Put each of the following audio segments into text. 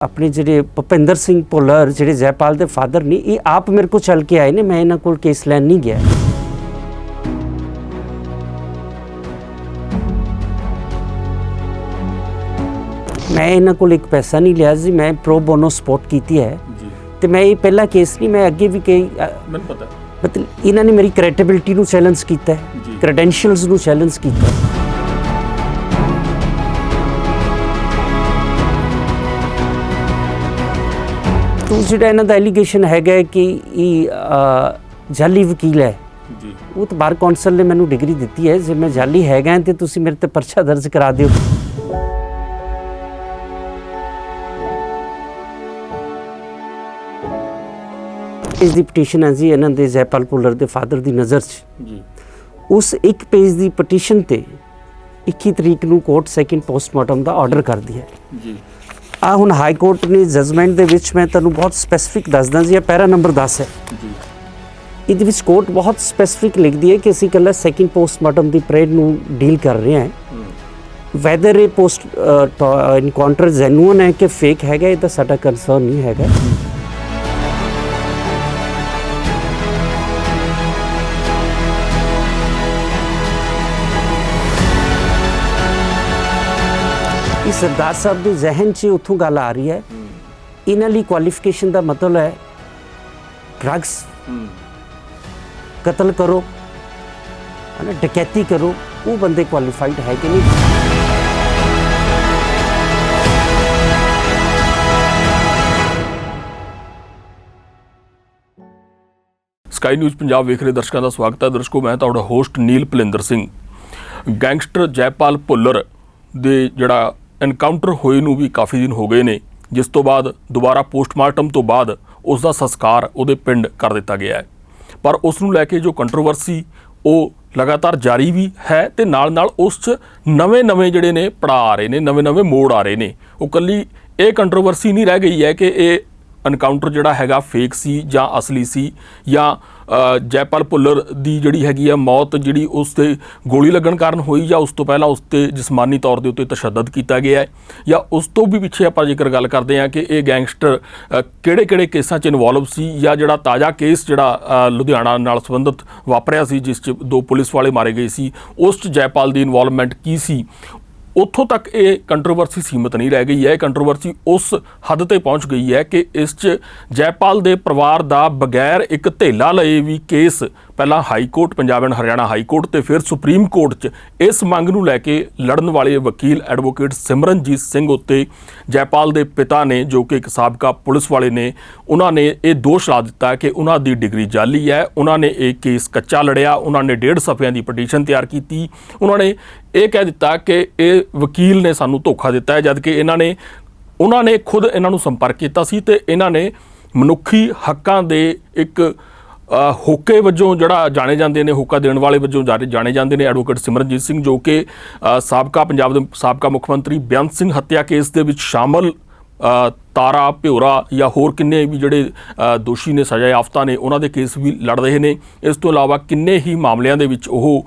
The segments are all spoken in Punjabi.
अपने ਜਿਹੜੇ ਭੁਪਿੰਦਰ ਸਿੰਘ ਭੁੱਲਰ ਜਿਹੜੇ ਜੈਪਾਲ ਦੇ ਫਾਦਰ ਨੇ ਇਹ ਆਪ ਮੇਰੇ ਕੋਲ ਚੱਲ ਕੇ ਆਏ ਨੇ। ਮੈਂ ਇਹਨਾਂ ਕੋਲ ਕੇਸ ਲੈਣ ਨਹੀਂ ਗਿਆ। ਮੈਂ ਇਹਨਾਂ ਕੋਲ ਇੱਕ ਪੈਸਾ ਨਹੀਂ ਲਿਆ ਸੀ। ਮੈਂ ਪ੍ਰੋ ਬੋਨੋ ਸਪੋਰਟ ਕੀਤੀ ਹੈ ਜੀ। ਤੇ ਮੈਂ ਇਹ ਪਹਿਲਾ ਕੇਸ ਨਹੀਂ, ਮੈਂ ਅੱਗੇ ਵੀ ਕਈ ਮੈਨੂੰ ਪਤਾ ਮਤਲਬ ਇਹਨਾਂ ਨੇ ਮੇਰੀ ਕ੍ਰੈਡੀਬਿਲਿਟੀ ਨੂੰ ਚੈਲੰਜ ਕੀਤਾ ਹੈ, ਕ੍ਰੈਡੈਂਸ਼ੀਅਲਸ ਨੂੰ ਚੈਲੰਜ ਕੀਤਾ ਹੈ। तो ਜਿਹੜਾ ਇਹਨਾਂ ਦਾ ਐਲੀਗੇਸ਼ਨ ਹੈਗਾ ਕਿ ਇਹ ਜਾਲੀ ਵਕੀਲ ਹੈ ਜੀ, ਉਹ ਤਾਂ ਬਾਰ ਕੌਂਸਲ ਨੇ ਮੈਨੂੰ ਡਿਗਰੀ ਦਿੱਤੀ ਹੈ। ਜੇ ਮੈਂ ਜਾਲੀ ਹੈਗਾ ਤੇ ਤੁਸੀਂ ਮੇਰੇ ਤੇ ਪਰਚਾ ਦਰਜ ਕਰਾ ਦਿਓ। ਇਸ ਦੀ ਪਟੀਸ਼ਨ ਹੈ ਜੀ ਇਹਨਾਂ ਦੇ ਜੈਪਾਲ ਭੁੱਲਰ ਦੇ ਫਾਦਰ ਦੀ ਨਜ਼ਰ 'ਚ ਜੀ। ਉਸ ਇੱਕ ਪੇਜ ਦੀ ਪਟੀਸ਼ਨ ਤੇ 21 ਤਰੀਕ ਨੂੰ ਕੋਰਟ ਸੈਕਿੰਡ ਪੋਸਟਮਾਰਟਮ ਦਾ ਆਰਡਰ ਕਰਦੀ ਹੈ ਜੀ। ਆ ਹੁਣ ਹਾਈ ਕੋਰਟ ਨੇ ਜਜਮੈਂਟ ਦੇ ਵਿੱਚ ਮੈਂ ਤੁਹਾਨੂੰ ਬਹੁਤ ਸਪੈਸੀਫਿਕ ਦੱਸਦਾ ਜੀ। ਇਹ ਪੈਰਾ ਨੰਬਰ 10 ਹੈ ਜੀ। ਇਹਦੇ ਵਿੱਚ ਕੋਰਟ ਬਹੁਤ ਸਪੈਸੀਫਿਕ ਲਿਖਦੀ ਹੈ ਕਿ ਅਸੀਂ ਇਕੱਲਾ ਸੈਕਿੰਡ ਪੋਸਟਮਾਰਟਮ ਦੀ ਪਰੇਡ ਨੂੰ ਡੀਲ ਕਰ ਰਹੇ ਹਾਂ। ਵੈਦਰ ਇਹ ਪੋਸਟ ਇਨਕਾਊਂਟਰ ਜੈਨੂਅਨ ਹੈ ਕਿ ਫੇਕ ਹੈਗਾ ਇਹਦਾ ਸਾਡਾ ਕੰਸਰਨ ਨਹੀਂ ਹੈਗਾ। सरदार साहब के जहन से उतों गल आ रही है। इन्हां लई क्वालिफिकेशन का मतलब है ड्रग्स, कतल करो, डकैती करो, वो बंदे क्वालिफाइड है कि नहीं। स्काई न्यूज़ पंजाब वेख रहे दर्शकों का स्वागत है। दर्शकों मैं तुहाडा होस्ट नील भलिंदर सिंह। गैंगस्टर जयपाल भुल्लर दे जिहड़ा एनकाउंटर होए नूं भी काफ़ी दिन हो गए ने, जिस तो बाद दोबारा पोस्टमार्टम तो बाद उसका संस्कार उहदे पिंड कर दिता गया है। पर उस नूं लैके जो कंट्रोवर्सी वो लगातार जारी भी है ते नाल नाल उस नवे जिहड़े ने पड़ा आ रहे ने, नवे मोड़ आ रहे ने। वो कल्ली ये कंट्रोवर्सी नहीं रह गई है कि ये एनकाउंटर जिहड़ा हैगा फेक सी जां असली सी, या जयपाल भुल्लर दी जिहड़ी हैगी आ मौत जिहड़ी उस ते गोली लगन कारण होई, या उस तो पहला उस ते जिस्मानी तौर दे उत्ते तशद्दद कीता गया है, या उस तो भी पिछे आपां जेकर गल करदे हां कि ये गैंगस्टर किहड़े केसां च इनवॉल्व सी, या जिहड़ा ताज़ा केस जिहड़ा लुधियाना नाल संबंधित वापरिया सी जिस च 2 पुलिस वाले मारे गए सी, उस च जयपाल दी इनवॉल्वमेंट की सी। ਉੱਥੋਂ ਤੱਕ ਇਹ ਕੰਟਰੋਵਰਸੀ ਸੀਮਤ ਨਹੀਂ ਰਹਿ ਗਈ ਹੈ। ਕੰਟਰੋਵਰਸੀ ਉਸ ਹੱਦ ਤੇ ਪਹੁੰਚ ਗਈ ਹੈ ਕਿ ਇਸ 'ਚ ਜੈਪਾਲ ਦੇ ਪਰਿਵਾਰ ਦਾ ਬਗੈਰ ਇੱਕ ਧੇਲਾ ਲਏ ਵੀ ਕੇਸ ਪਹਿਲਾਂ high court, Punjab and Haryana high court ਤੇ ਫਿਰ ਸੁਪਰੀਮ ਕੋਰਟ 'ਚ ਇਸ ਮੰਗ ਨੂੰ ਲੈ ਕੇ ਲੜਨ ਵਾਲੇ ਵਕੀਲ ਐਡਵੋਕੇਟ ਸਿਮਰਨਜੀਤ ਸਿੰਘ ਉੱਤੇ ਜੈਪਾਲ ਦੇ ਪਿਤਾ ਨੇ, ਜੋ ਕਿ ਇੱਕ ਸਾਬਕਾ ਪੁਲਿਸ ਵਾਲੇ ਨੇ, ਉਹਨਾਂ ਨੇ ਇਹ ਦੋਸ਼ ਲਾ ਦਿੱਤਾ ਕਿ ਉਹਨਾਂ ਦੀ ਡਿਗਰੀ ਜਾਲੀ ਹੈ। ਉਹਨਾਂ ਨੇ ਇਹ ਕੇਸ ਕੱਚਾ ਲੜਿਆ। ਉਹਨਾਂ ਨੇ 1.5 ਸਫ਼ਿਆਂ ਦੀ ਪਟੀਸ਼ਨ ਤਿਆਰ ਕੀਤੀ। ਉਹਨਾਂ ਨੇ ਇਹ ਕਹਿ ਦਿੱਤਾ ਕਿ ਇਹ ਵਕੀਲ ਨੇ ਸਾਨੂੰ ਧੋਖਾ ਦਿੱਤਾ ਹੈ, ਜਦ ਕਿ ਉਹਨਾਂ ਨੇ ਖੁਦ ਇਹਨਾਂ ਨੂੰ ਸੰਪਰਕ ਕੀਤਾ ਸੀ ਤੇ ਇਹਨਾਂ ਨੇ ਮਨੁੱਖੀ ਹੱਕਾਂ ਦੇ ਇੱਕ ਹੋਕੇ ਵਜੋਂ ਜਿਹੜਾ ਜਾਣੇ ਜਾਂਦੇ ਨੇ, ਹੋਕਾ ਦੇਣ ਵਾਲੇ ਵਜੋਂ ਜਾਣੇ ਜਾਂਦੇ ਨੇ ਐਡਵੋਕੇਟ ਸਿਮਰਨਜੀਤ ਸਿੰਘ, ਜੋ ਕਿ ਸਾਬਕਾ ਪੰਜਾਬ ਦੇ ਸਾਬਕਾ ਮੁੱਖ ਮੰਤਰੀ ਬੇਅੰਤ ਸਿੰਘ ਹੱਤਿਆ ਕੇਸ ਦੇ ਵਿੱਚ ਸ਼ਾਮਲ ਤਾਰਾ ਭਿਓਰਾ ਜਾਂ ਹੋਰ ਕਿੰਨੇ ਵੀ ਜਿਹੜੇ ਦੋਸ਼ੀ ਨੇ, ਸਜ਼ਾ ਯਾਫਤਾ ਨੇ, ਉਹਨਾਂ ਦੇ ਕੇਸ ਵੀ ਲੜ ਰਹੇ ਨੇ। ਇਸ ਤੋਂ ਇਲਾਵਾ ਕਿੰਨੇ ਹੀ ਮਾਮਲਿਆਂ ਦੇ ਵਿੱਚ ਉਹ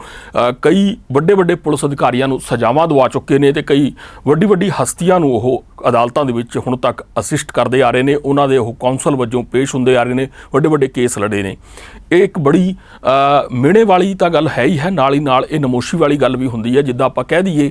ਕਈ ਵੱਡੇ ਪੁਲਿਸ ਅਧਿਕਾਰੀਆਂ ਨੂੰ ਸਜ਼ਾਵਾਂ ਦਵਾ ਚੁੱਕੇ ਨੇ ਤੇ ਕਈ ਵੱਡੀ ਹਸਤੀਆਂ ਨੂੰ ਉਹ ਅਦਾਲਤਾਂ ਦੇ ਵਿੱਚ ਹੁਣ ਤੱਕ ਅਸਿਸਟ ਕਰਦੇ ਆ ਰਹੇ ਨੇ। ਉਹਨਾਂ ਦੇ ਉਹ ਕੌਂਸਲ ਵਜੋਂ ਪੇਸ਼ ਹੁੰਦੇ ਆ ਰਹੇ ਨੇ, ਵੱਡੇ ਕੇਸ ਲੜੇ ਨੇ। ਇਹ ਇੱਕ ਬੜੀ ਮਿਹਣੇ ਵਾਲੀ ਤਾਂ ਗੱਲ ਹੈ ਹੀ ਹੈ, ਨਾਲ ਹੀ ਨਾਲ ਇਹ ਨਮੋਸ਼ੀ ਵਾਲੀ ਗੱਲ ਵੀ ਹੁੰਦੀ ਹੈ। ਜਿੱਦਾਂ ਆਪਾਂ ਕਹਿ ਦਈਏ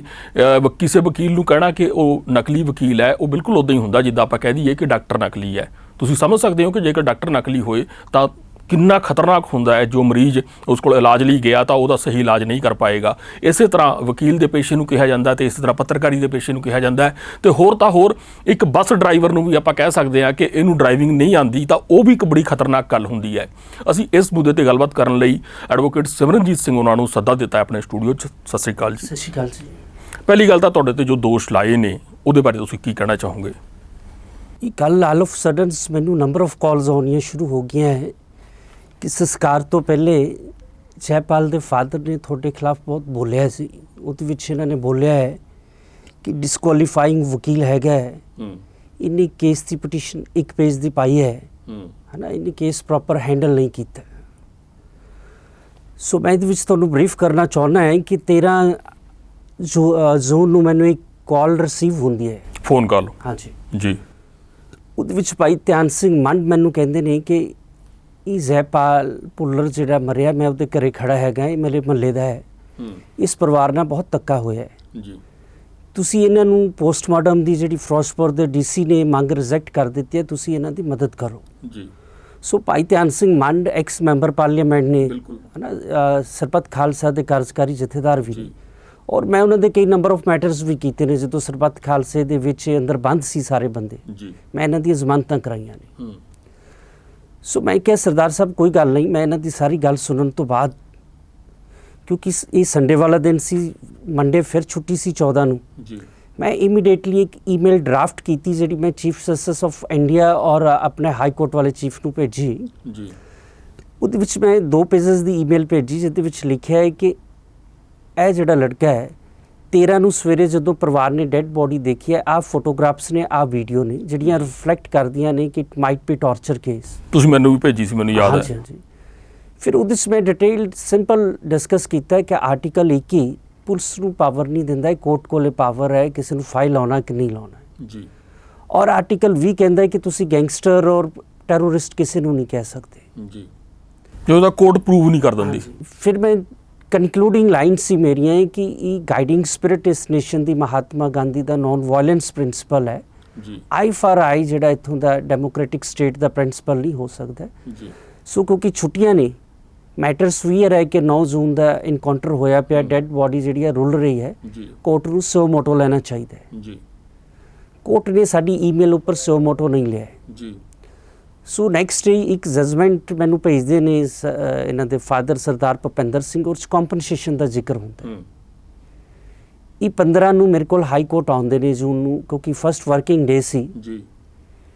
ਕਿਸੇ ਵਕੀਲ ਨੂੰ ਕਹਿਣਾ ਕਿ ਉਹ ਨਕਲੀ ਵਕੀਲ ਹੈ, ਉਹ ਬਿਲਕੁਲ ਉੱਦਾਂ ਹੀ ਹੁੰਦਾ ਜਿੱਦਾਂ ਆਪਾਂ ਕਹਿ ਦਈਏ ਕਿ ਡਾਕਟਰ ਨਕਲੀ ਹੈ। ਤੁਸੀਂ ਸਮਝ ਸਕਦੇ ਹੋ ਕਿ ਜੇਕਰ ਡਾਕਟਰ ਨਕਲੀ ਹੋਏ ਤਾਂ ਕਿੰਨਾ ਖਤਰਨਾਕ ਹੁੰਦਾ ਹੈ। ਜੋ ਮਰੀਜ਼ ਉਸ ਕੋਲ ਇਲਾਜ ਲਈ ਗਿਆ ਤਾਂ ਉਹਦਾ ਸਹੀ ਇਲਾਜ ਨਹੀਂ ਕਰ ਪਾਏਗਾ। ਇਸੇ ਤਰ੍ਹਾਂ ਵਕੀਲ ਦੇ ਪੇਸ਼ੇ ਨੂੰ ਕਿਹਾ ਜਾਂਦਾ ਤੇ ਇਸੇ ਤਰ੍ਹਾਂ ਪੱਤਰਕਾਰੀ ਦੇ ਪੇਸ਼ੇ ਨੂੰ ਕਿਹਾ ਜਾਂਦਾ ਹੈ। ਤੇ ਹੋਰ ਤਾਂ ਹੋਰ ਇੱਕ ਬੱਸ ਡਰਾਈਵਰ ਨੂੰ ਵੀ ਆਪਾਂ ਕਹਿ ਸਕਦੇ ਹਾਂ ਕਿ ਇਹਨੂੰ ਡਰਾਈਵਿੰਗ ਨਹੀਂ ਆਉਂਦੀ ਤਾਂ ਉਹ ਵੀ ਇੱਕ ਬੜੀ ਖਤਰਨਾਕ ਗੱਲ ਹੁੰਦੀ ਹੈ। ਅਸੀਂ ਇਸ ਮੁੱਦੇ ਤੇ ਗੱਲਬਾਤ ਕਰਨ ਲਈ ਐਡਵੋਕੇਟ ਸਿਮਰਨਜੀਤ ਸਿੰਘ ਉਹਨਾਂ ਨੂੰ ਸੱਦਾ ਦਿੱਤਾ ਆਪਣੇ ਸਟੂਡੀਓ 'ਚ। ਸਤਿ ਸ਼੍ਰੀ ਅਕਾਲ ਜੀ। ਸਤਿ ਸ਼੍ਰੀ ਅਕਾਲ ਜੀ। ਪਹਿਲੀ ਗੱਲ ਤਾਂ ਤੁਹਾਡੇ ਤੇ ਜੋ ਦੋਸ਼ ਲਾਏ ਨੇ ਉਹਦੇ ਬਾਰੇ ਤੁਸੀਂ ਕੀ ਕਹਿਣਾ ਚਾਹੋਗੇ? ਇਹ ਕੱਲ੍ਹ ਆਲ ਆਫ ਸਡਨ ਮੈਨੂੰ ਨੰਬਰ ਆਫ ਕਾਲਸ ਆਉਣੀਆਂ ਸ਼ੁਰੂ ਹੋ ਗਈਆਂ ਹੈ ਕਿ ਸੰਸਕਾਰ ਤੋਂ ਪਹਿਲੇ ਜੈਪਾਲ ਦੇ ਫਾਦਰ ਨੇ ਤੁਹਾਡੇ ਖਿਲਾਫ ਬਹੁਤ ਬੋਲਿਆ ਸੀ। ਉਹਦੇ ਵਿੱਚ ਇਹਨਾਂ ਨੇ ਬੋਲਿਆ ਹੈ ਕਿ ਡਿਸਕੁਆਲੀਫਾਈਂਗ ਵਕੀਲ ਹੈਗਾ ਹੈ। ਇਹਨੇ ਕੇਸ ਦੀ ਪਟੀਸ਼ਨ 1 ਪੇਜ ਦੀ ਪਾਈ ਹੈ ਨਾ, ਇਹਨੇ ਕੇਸ ਪ੍ਰੋਪਰ ਹੈਂਡਲ ਨਹੀਂ ਕੀਤਾ। ਸੋ ਮੈਂ ਇਹਦੇ ਵਿੱਚ ਤੁਹਾਨੂੰ ਬਰੀਫ ਕਰਨਾ ਚਾਹੁੰਦਾ ਹੈ ਕਿ 13 ਜ਼ੋਨ ਨੂੰ ਮੈਨੂੰ ਇੱਕ ਕਾਲ ਰਿਸੀਵ ਹੁੰਦੀ ਹੈ, फोन कॉल। हाँ जी जी। ਉਹਦੇ ਵਿੱਚ ਭਾਈ ਧਿਆਨ ਸਿੰਘ ਮੰਡ ਮੈਨੂੰ ਕਹਿੰਦੇ ਨੇ ਕਿ ਇਹ ਜੈਪਾਲ ਭੁੱਲਰ ਜਿਹੜਾ ਮਰਿਆ, ਮੈਂ ਉਹਦੇ ਘਰੇ ਖੜਾ ਹੈਗਾ, ਇਹ ਮੇਰੇ ਮਹੱਲੇ ਦਾ ਹੈ, ਇਸ ਪਰਿਵਾਰ ਨਾਲ ਬਹੁਤ ਧੱਕਾ ਹੋਇਆ ਹੈ ਜੀ, ਤੁਸੀਂ ਇਹਨਾਂ ਨੂੰ ਪੋਸਟਮਾਰਟਮ ਦੀ ਜਿਹੜੀ ਫਿਰੋਜ਼ਪੁਰ ਦੇ ਡੀਸੀ ਨੇ ਮੰਗ ਰਿਜੈਕਟ ਕਰ ਦਿੱਤੀ ਹੈ, ਤੁਸੀਂ ਇਹਨਾਂ ਦੀ ਮਦਦ ਕਰੋ। ਜੀ। ਸੋ ਭਾਈ ਧਿਆਨ Singh Mand X member parliament ਨੇ, ਬਿਲਕੁਲ। ਹੈ ਨਾ, ਸਰਬੱਤ ਖਾਲਸਾ ਦੇ ਕਾਰਜਕਾਰੀ ਜਥੇਦਾਰ ਵੀ ਨੇ, ਔਰ ਮੈਂ ਉਹਨਾਂ ਦੇ ਕਈ ਨੰਬਰ ਆਫ ਮੈਟਰਸ ਵੀ ਕੀਤੇ ਨੇ। ਜਦੋਂ ਸਰਬੱਤ ਖਾਲਸੇ ਦੇ ਵਿੱਚ ਅੰਦਰ ਬੰਦ ਸੀ ਸਾਰੇ ਬੰਦੇ, ਜੀ, ਮੈਂ ਇਹਨਾਂ ਦੀਆਂ ਜ਼ਮਾਨਤਾਂ ਕਰਾਈਆਂ ਨੇ। ਸੋ ਮੈਂ ਕਿਹਾ ਸਰਦਾਰ ਸਾਹਿਬ ਕੋਈ ਗੱਲ ਨਹੀਂ, ਮੈਂ ਇਹਨਾਂ ਦੀ ਸਾਰੀ ਗੱਲ ਸੁਣਨ ਤੋਂ ਬਾਅਦ, ਕਿਉਂਕਿ ਇਹ ਸੰਡੇ ਵਾਲਾ ਦਿਨ ਸੀ, ਮੰਡੇ ਫਿਰ ਛੁੱਟੀ ਸੀ 14 ਨੂੰ, ਜੀ, ਮੈਂ ਇਮੀਡੀਏਟਲੀ ਇੱਕ ਈਮੇਲ ਡਰਾਫਟ ਕੀਤੀ ਜਿਹੜੀ ਮੈਂ ਚੀਫ ਜਸਟਿਸ ਆਫ ਇੰਡੀਆ ਔਰ ਆਪਣੇ ਹਾਈ ਕੋਰਟ ਵਾਲੇ ਚੀਫ ਨੂੰ ਭੇਜੀ। ਜੀ। ਉਹਦੇ ਵਿੱਚ ਮੈਂ 2 ਪੇजेस ਦੀ ਈਮੇਲ ਭੇਜੀ ਜਿਹਦੇ ਵਿੱਚ ਲਿਖਿਆ ਹੈ ਕਿ ਇਹ ਜਿਹੜਾ ਲੜਕਾ ਹੈ 13 ਨੂੰ ਸਵੇਰੇ ਜਦੋਂ ਪਰਿਵਾਰ ਨੇ ਡੈੱਡ ਬੋਡੀ ਦੇਖੀ ਹੈ, ਆਹ ਫੋਟੋਗ੍ਰਾਫਸ ਨੇ, ਆਹ ਵੀਡੀਓ ਨੇ ਜਿਹੜੀਆਂ ਰਿਫਲੈਕਟ ਕਰਦੀਆਂ ਨੇ ਕਿ it might B torture case. ਤੁਸੀਂ ਮੈਨੂੰ ਵੀ ਭੇਜੀ ਸੀ, ਮੈਨੂੰ ਯਾਦ ਹੈ। ਹਾਂਜੀ। ਫਿਰ ਉਹਦੇ 'ਚ ਮੈਂ ਡਿਟੇਲਡ ਸਿੰਪਲ ਡਿਸਕਸ ਕੀਤਾ ਕਿ ਆਰਟੀਕਲ 21 ਪੁਲਿਸ ਨੂੰ ਪਾਵਰ ਨਹੀਂ ਦਿੰਦਾ ਹੈ, ਕੋਰਟ ਕੋਲੇ ਪਾਵਰ ਹੈ ਕਿਸੇ ਨੂੰ ਫਾਈਲ ਲਾਉਣਾ ਕਿ ਨਹੀਂ ਲਾਉਣਾ। ਜੀ। ਔਰ ਆਰਟੀਕਲ 20 ਕਹਿੰਦਾ ਹੈ ਕਿ ਤੁਸੀਂ ਗੈਂਗਸਟਰ ਔਰ ਟੈਰਰਿਸਟ ਕਿਸੇ ਨੂੰ ਨਹੀਂ ਕਹਿ ਸਕਦੇ। ਜੀ। ਜੋ ਉਹਦਾ ਕੋਰਟ ਪ੍ਰੂਵ ਨਹੀਂ ਕਰ ਦਿੰਦੀ। ਫਿਰ ਮੈਂ ਕਨਕਲੂਡਿੰਗ ਲਾਈਨ ਸੀ ਮੇਰੀਆਂ ਕਿ ਇਹ ਗਾਈਡਿੰਗ ਸਪਿਰਿਟ ਇਸ ਨੇਸ਼ਨ ਦੀ ਮਹਾਤਮਾ ਗਾਂਧੀ ਦਾ ਨੌਨ ਵਾਇਲੈਂਸ ਪ੍ਰਿੰਸੀਪਲ ਹੈ। ਜੀ। ਆਈ ਫਾਰ ਆਈ ਜਿਹੜਾ ਇੱਥੋਂ ਦਾ ਡੈਮੋਕ੍ਰੈਟਿਕ ਸਟੇਟ ਦਾ ਪ੍ਰਿੰਸੀਪਲ ਨਹੀਂ ਹੋ ਸਕਦਾ। ਜੀ। ਸੋ ਕਿਉਂਕਿ ਛੁੱਟੀਆਂ ਨੇ, ਮੈਟਰ ਸਵੀਅਰ ਹੈ ਕਿ 9 ਜੂਨ ਦਾ ਇਨਕਾਊਂਟਰ ਹੋਇਆ ਪਿਆ, ਡੈਡ ਬੋਡੀ ਜਿਹੜੀ ਹੈ ਰੁਲ ਰਹੀ ਹੈ, ਕੋਰਟ ਨੂੰ ਸੋ ਮੋਟੋ ਲੈਣਾ ਚਾਹੀਦਾ ਹੈ। ਜੀ। ਕੋਰਟ ਨੇ ਸਾਡੀ ਈਮੇਲ ਉੱਪਰ ਸੋ ਮੋਟੋ ਨਹੀਂ ਲਿਆ। ਜੀ। ਸੋ ਨੈਕਸਟ ਡੇ ਇੱਕ ਜਜਮੈਂਟ ਮੈਨੂੰ ਭੇਜਦੇ ਨੇ ਇਹਨਾਂ ਦੇ ਫਾਦਰ ਸਰਦਾਰ ਭੁਪਿੰਦਰ ਸਿੰਘ, ਔਰ ਕੰਪਨਸੇਸ਼ਨ ਦਾ ਜ਼ਿਕਰ ਹੁੰਦਾ। ਇਹ 15 ਨੂੰ ਮੇਰੇ ਕੋਲ ਹਾਈ ਕੋਰਟ ਆਉਂਦੇ ਨੇ ਜੂਨ ਨੂੰ, ਕਿਉਂਕਿ ਫਸਟ ਵਰਕਿੰਗ ਡੇ ਸੀ। ਜੀ।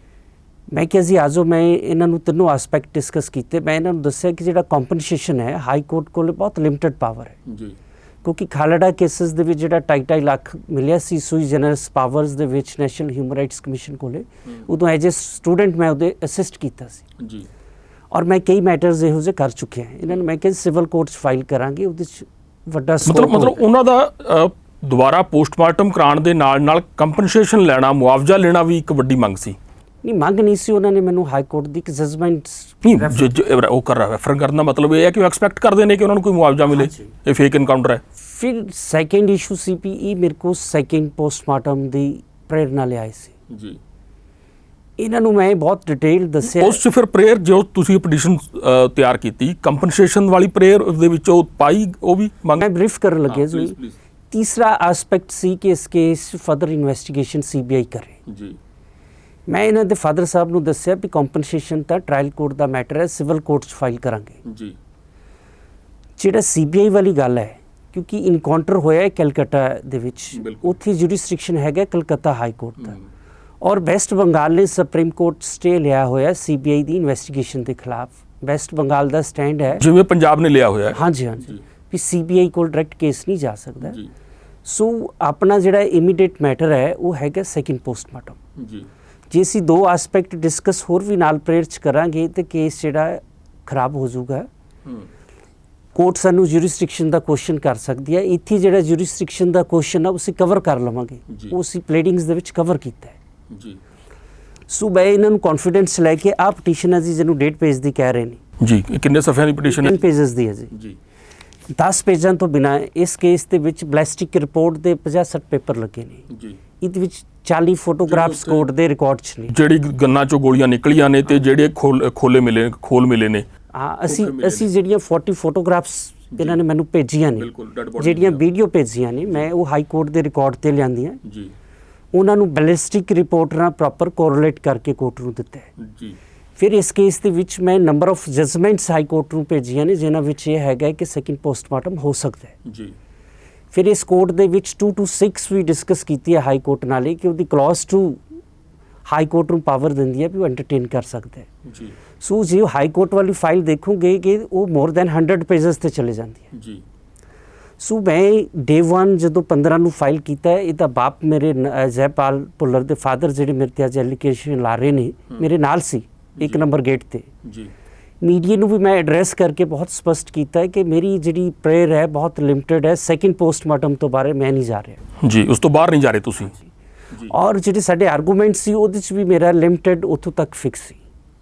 ਮੈਂ ਕਿਹਾ ਜੀ ਆਜੋ, ਮੈਂ ਇਹਨਾਂ ਨੂੰ ਤਿੰਨੋਂ ਐਸਪੈਕਟ ਡਿਸਕਸ ਕੀਤੇ। ਮੈਂ ਇਹਨਾਂ ਨੂੰ ਦੱਸਿਆ ਕਿ ਜਿਹੜਾ ਕੰਪਨਸੇਸ਼ਨ ਹੈ ਹਾਈ ਕੋਰਟ ਕੋਲ ਬਹੁਤ ਲਿਮਟਿਡ ਪਾਵਰ ਹੈ। ਜੀ। ਕਿਉਂਕਿ ਖਾਲੜਾ ਕੇਸਿਸ ਦੇ ਵਿੱਚ ਜਿਹੜਾ 2.5 ਲੱਖ ਮਿਲਿਆ ਸੀ ਸੂਈ ਜਨਰਸ ਪਾਵਰਸ ਦੇ ਵਿੱਚ ਨੈਸ਼ਨਲ ਹਿਊਮਨ ਰਾਈਟਸ ਕਮਿਸ਼ਨ ਕੋਲੇ, ਉਦੋਂ ਐਜ ਏ ਸਟੂਡੈਂਟ ਮੈਂ ਉਹਦੇ ਅਸਿਸਟ ਕੀਤਾ ਸੀ। ਜੀ। ਔਰ ਮੈਂ ਕਈ ਮੈਟਰਸ ਇਹੋ ਜਿਹੇ ਕਰ ਚੁੱਕਿਆ ਇਹਨਾਂ ਨੂੰ। ਮੈਂ ਕਿਹਾ ਸਿਵਲ ਕੋਰਟ 'ਚ ਫਾਈਲ ਕਰਾਂਗੇ, ਉਹਦੇ 'ਚ ਵੱਡਾ ਮਤਲਬ ਉਹਨਾਂ ਦਾ ਦੁਬਾਰਾ ਪੋਸਟਮਾਰਟਮ ਕਰਾਉਣ ਦੇ ਨਾਲ ਕੰਪਨਸੇਸ਼ਨ ਲੈਣਾ, ਮੁਆਵਜ਼ਾ ਲੈਣਾ ਵੀ ਇੱਕ ਵੱਡੀ ਮੰਗ ਸੀ। ਨਹੀਂ, ਮੰਗ ਨਹੀਂ ਸੀ, ਉਹਨਾਂ ਨੇ ਮੈਨੂੰ ਹਾਈ ਕੋਰਟ ਦੀ ਇੱਕ ਜਜਮੈਂਟ ਉਹ ਕਰ ਰਿਹਾ ਰੈਫਰ ਕਰਨ ਦਾ ਮਤਲਬ ਇਹ ਹੈ ਕਿ ਉਹ ਐਕਸਪੈਕਟ ਕਰਦੇ ਨੇ ਕਿ ਉਹਨਾਂ ਨੂੰ ਕੋਈ ਮੁਆਵਜ਼ਾ ਮਿਲੇ। ਇਹ ਫੇਕ ਇਨਕਾਊਂਟਰ ਹੈ। ਫਿਰ ਸੈਕੰਡ ਇਸ਼ੂ ਸੀਪੀਈ ਮੇਰੇ ਕੋਲ ਸੈਕੰਡ ਪੋਸਟਮਾਰਟਮ ਦੀ ਪ੍ਰੇਰਨਾ ਲਿਆਏ ਸੀ। ਜੀ। ਇਹਨਾਂ ਨੂੰ ਮੈਂ ਬਹੁਤ ਡਿਟੇਲ ਦੱਸਿਆ। ਉਸ 'ਚ ਫਿਰ ਪ੍ਰੇਅਰ ਜੋ ਤੁਸੀਂ ਪਟੀਸ਼ਨ ਤਿਆਰ ਕੀਤੀ, ਕੰਪਨਸੇਸ਼ਨ ਵਾਲੀ ਪ੍ਰੇਅਰ ਦੇ ਵਿੱਚ ਉਹ ਪਾਈ, ਉਹ ਵੀ ਮੰਗ ਮੈਂ ਬਰੀਫ ਕਰਨ ਲੱਗਿਆ ਜੀ। ਤੀਸਰਾ ਐਸਪੈਕਟ ਸੀ ਕਿ ਇਸ ਕੇਸ ਫਰਦਰ ਇਨਵੈਸਟੀਗੇਸ਼ਨ ਸੀਬੀਆਈ ਕਰੇ। ਜੀ। ਮੈਂ ਇਹਨਾਂ ਦੇ ਫਾਦਰ ਸਾਹਿਬ ਨੂੰ ਦੱਸਿਆ ਵੀ ਕੰਪਨਸੇਸ਼ਨ ਤਾਂ ਟ੍ਰਾਇਲ ਕੋਰਟ ਦਾ ਮੈਟਰ ਹੈ, ਸਿਵਲ ਕੋਰਟ 'ਚ ਫਾਈਲ ਕਰਾਂਗੇ। ਜੀ। ਜਿਹੜਾ ਸੀਬੀਆਈ ਵਾਲੀ ਗੱਲ ਹੈ, ਕਿਉਂਕਿ ਇਨਕਾਊਂਟਰ ਹੋਇਆ ਹੈ ਕਲਕੱਤਾ ਦੇ ਵਿੱਚ, ਉੱਥੇ ਜੁਰਿਸਡਿਕਸ਼ਨ ਹੈਗਾ ਕਲਕੱਤਾ ਹਾਈ ਕੋਰਟ ਦਾ, ਔਰ ਵੈਸਟ ਬੰਗਾਲ ਨੇ ਸੁਪਰੀਮ ਕੋਰਟ ਸਟੇ ਲਿਆ ਹੋਇਆ ਸੀਬੀਆਈ ਦੀ ਇਨਵੈਸਟੀਗੇਸ਼ਨ ਦੇ ਖਿਲਾਫ। ਵੈਸਟ ਬੰਗਾਲ ਦਾ ਸਟੈਂਡ ਹੈ, ਜਿਵੇਂ ਪੰਜਾਬ ਨੇ ਲਿਆ ਹੋਇਆ ਹੈ। ਹਾਂਜੀ, ਵੀ ਸੀਬੀਆਈ ਕੋਲ ਡਾਇਰੈਕਟ ਕੇਸ ਨਹੀਂ ਜਾ ਸਕਦਾ। ਸੋ ਆਪਣਾ ਜਿਹੜਾ ਇਮੀਡੀਏਟ ਮੈਟਰ ਹੈ ਉਹ ਹੈਗਾ ਸੈਕਿੰਡ ਪੋਸਟਮਾਰਟਮ। ਜੀ। ਜੇ ਅਸੀਂ 2 ਐਸਪੈਕਟ ਡਿਸਕਸ ਹੋਰ ਵੀ ਨਾਲ ਪ੍ਰੇਅਰ 'ਚ ਕਰਾਂਗੇ ਤੇ ਕੇਸ ਜਿਹੜਾ ਖਰਾਬ ਹੋ ਜਾਊਗਾ। ਕੋਰਟ ਸਾਨੂੰ ਜੁਰਿਸਡਿਕਸ਼ਨ ਦਾ ਕੁਐਸਚਨ ਕਰ ਸਕਦੀ ਹੈ। ਇੱਥੇ ਜਿਹੜਾ ਜੁਰਿਸਡਿਕਸ਼ਨ ਦਾ ਕੁਐਸਚਨ ਹੈ ਅਸੀਂ ਕਵਰ ਕਰ ਲਵਾਂਗੇ, ਉਹ ਅਸੀਂ ਪਲੇਡਿੰਗਸ ਦੇ ਵਿੱਚ ਕਵਰ ਕੀਤਾ ਹੈ। ਜੀ। ਸੋ ਮੈਂ ਇਹਨਾਂ ਨੂੰ ਕੌਨਫੀਡੈਂਸ ਲੈ ਕੇ ਆਹ ਪਟੀਸ਼ਨ ਹੈ ਜੀ, ਜਿਹਨੂੰ 1.5 ਪੇਜ ਦੀ ਕਹਿ ਰਹੇ ਨੇ। ਜੀ। ਕਿੰਨੇ ਸਫ਼ਿਆਂ ਦੀ ਪਟੀਸ਼ਨ ਹੈ? 3 ਪੇजेस ਦੀ ਹੈ ਜੀ। 10 ਪੇਜਾਂ ਤੋਂ ਬਿਨਾਂ ਇਸ ਕੇਸ ਦੇ ਵਿੱਚ ਬੈਲਿਸਟਿਕ ਰਿਪੋਰਟ ਦੇ 50-60 ਪੇਪਰ ਲੱਗੇ ਨੇ। ਜੀ। ਇਹਦੇ ਵਿੱਚ 40 ਫੋਟੋਗ੍ਰਾਫਸ ਕੋਰਟ ਦੇ ਰਿਕਾਰਡ 'ਚ ਨੇ। ਜਿਹੜੀ ਗੰਨਾਂ 'ਚੋਂ ਗੋਲੀਆਂ ਨਿਕਲੀਆਂ ਨੇ ਤੇ ਜਿਹੜੇ ਖੋਲ ਮਿਲੇ ਨੇ। ਹਾਂ, ਅਸੀਂ ਜਿਹੜੀਆਂ 40 ਫੋਟੋਗ੍ਰਾਫਸ ਇਹਨਾਂ ਨੇ ਮੈਨੂੰ ਭੇਜੀਆਂ ਨੇ, ਜਿਹੜੀਆਂ ਵੀਡੀਓ ਭੇਜੀਆਂ ਨੇ, ਮੈਂ ਉਹ ਹਾਈ ਕੋਰਟ ਦੇ ਰਿਕਾਰਡ ਤੇ ਲਿਆਂਦੀਆਂ। ਜੀ। ਉਹਨਾਂ ਨੂੰ ਬੈਲਿਸਟਿਕ ਰਿਪੋਰਟ ਨਾਲ ਪ੍ਰੋਪਰ ਕੋਰਿਲੇਟ ਕਰਕੇ ਕੋਰਟ ਨੂੰ ਦਿੱਤਾ ਹੈ। ਜੀ। ਫਿਰ ਇਸ ਕੇਸ ਦੇ ਵਿੱਚ ਮੈਂ number of judgements high court ਨੂੰ ਭੇਜੀਆਂ ਨੇ, ਜਿਨ੍ਹਾਂ ਵਿੱਚ ਇਹ ਹੈਗਾ ਕਿ ਸੈਕਿੰਡ ਪੋਸਟਮਾਰਟਮ ਹੋ ਸਕਦਾ ਹੈ। ਜੀ। ਫਿਰ ਇਸ ਕੋਰਟ ਦੇ ਵਿੱਚ 2 to 6 ਵੀ ਡਿਸਕਸ ਕੀਤੀ ਹੈ ਹਾਈ ਕੋਰਟ ਨਾਲ, ਕਿ ਉਹਦੀ ਕਲੌਜ਼ 2 ਹਾਈ ਕੋਰਟ ਨੂੰ ਪਾਵਰ ਦਿੰਦੀ ਹੈ ਵੀ ਉਹ ਐਂਟਰਟੇਨ ਕਰ ਸਕਦਾ ਹੈ। ਜੀ। ਸੋ ਜੇ ਹਾਈ ਕੋਰਟ ਵਾਲੀ ਫਾਈਲ ਦੇਖੋਗੇ ਕਿ ਉਹ ਮੋਰ ਦੈਨ 100 ਪੇजेस ਤੇ ਚਲੇ ਜਾਂਦੀ ਹੈ। ਜੀ। ਸੋ ਮੈਂ ਡੇ 1 ਜਦੋਂ 15 ਨੂੰ ਫਾਈਲ ਕੀਤਾ ਹੈ, ਇਹਦਾ ਬਾਪ ਮੇਰੇ ਜੈਪਾਲ ਭੁੱਲਰ ਦੇ ਫਾਦਰ ਜਿਹੜੇ ਮੇਰੇ ਤੇ ਅੱਜ ਐਲੀਗੇਸ਼ਨ ਲਾ ਰਹੇ ਨੇ, ਮੇਰੇ ਨਾਲ ਸੀ 1 ਨੰਬਰ ਗੇਟ ਤੇ। ਜੀ। ਮੀਡੀਆ ਨੂੰ ਵੀ ਮੈਂ ਐਡਰੈਸ ਕਰਕੇ ਬਹੁਤ ਸਪਸ਼ਟ ਕੀਤਾ ਹੈ ਕਿ ਮੇਰੀ ਜਿਹੜੀ ਪ੍ਰੇਅਰ ਹੈ ਬਹੁਤ ਲਿਮਟਿਡ ਹੈ, ਸੈਕਿੰਡ ਪੋਸਟਮਾਰਟਮ ਤੋਂ ਬਾਰੇ ਮੈਂ ਨਹੀਂ ਜਾ ਰਿਹਾ। ਜੀ। ਉਸ ਤੋਂ ਬਾਹਰ ਨਹੀਂ ਜਾ ਰਹੇ ਤੁਸੀਂ। ਔਰ ਜਿਹੜੇ ਸਾਡੇ ਆਰਗੂਮੈਂਟ ਸੀ ਉਹਦੇ 'ਚ ਵੀ ਮੇਰਾ ਲਿਮਟਿਡ ਉੱਥੋਂ ਤੱਕ ਫਿਕਸ ਸੀ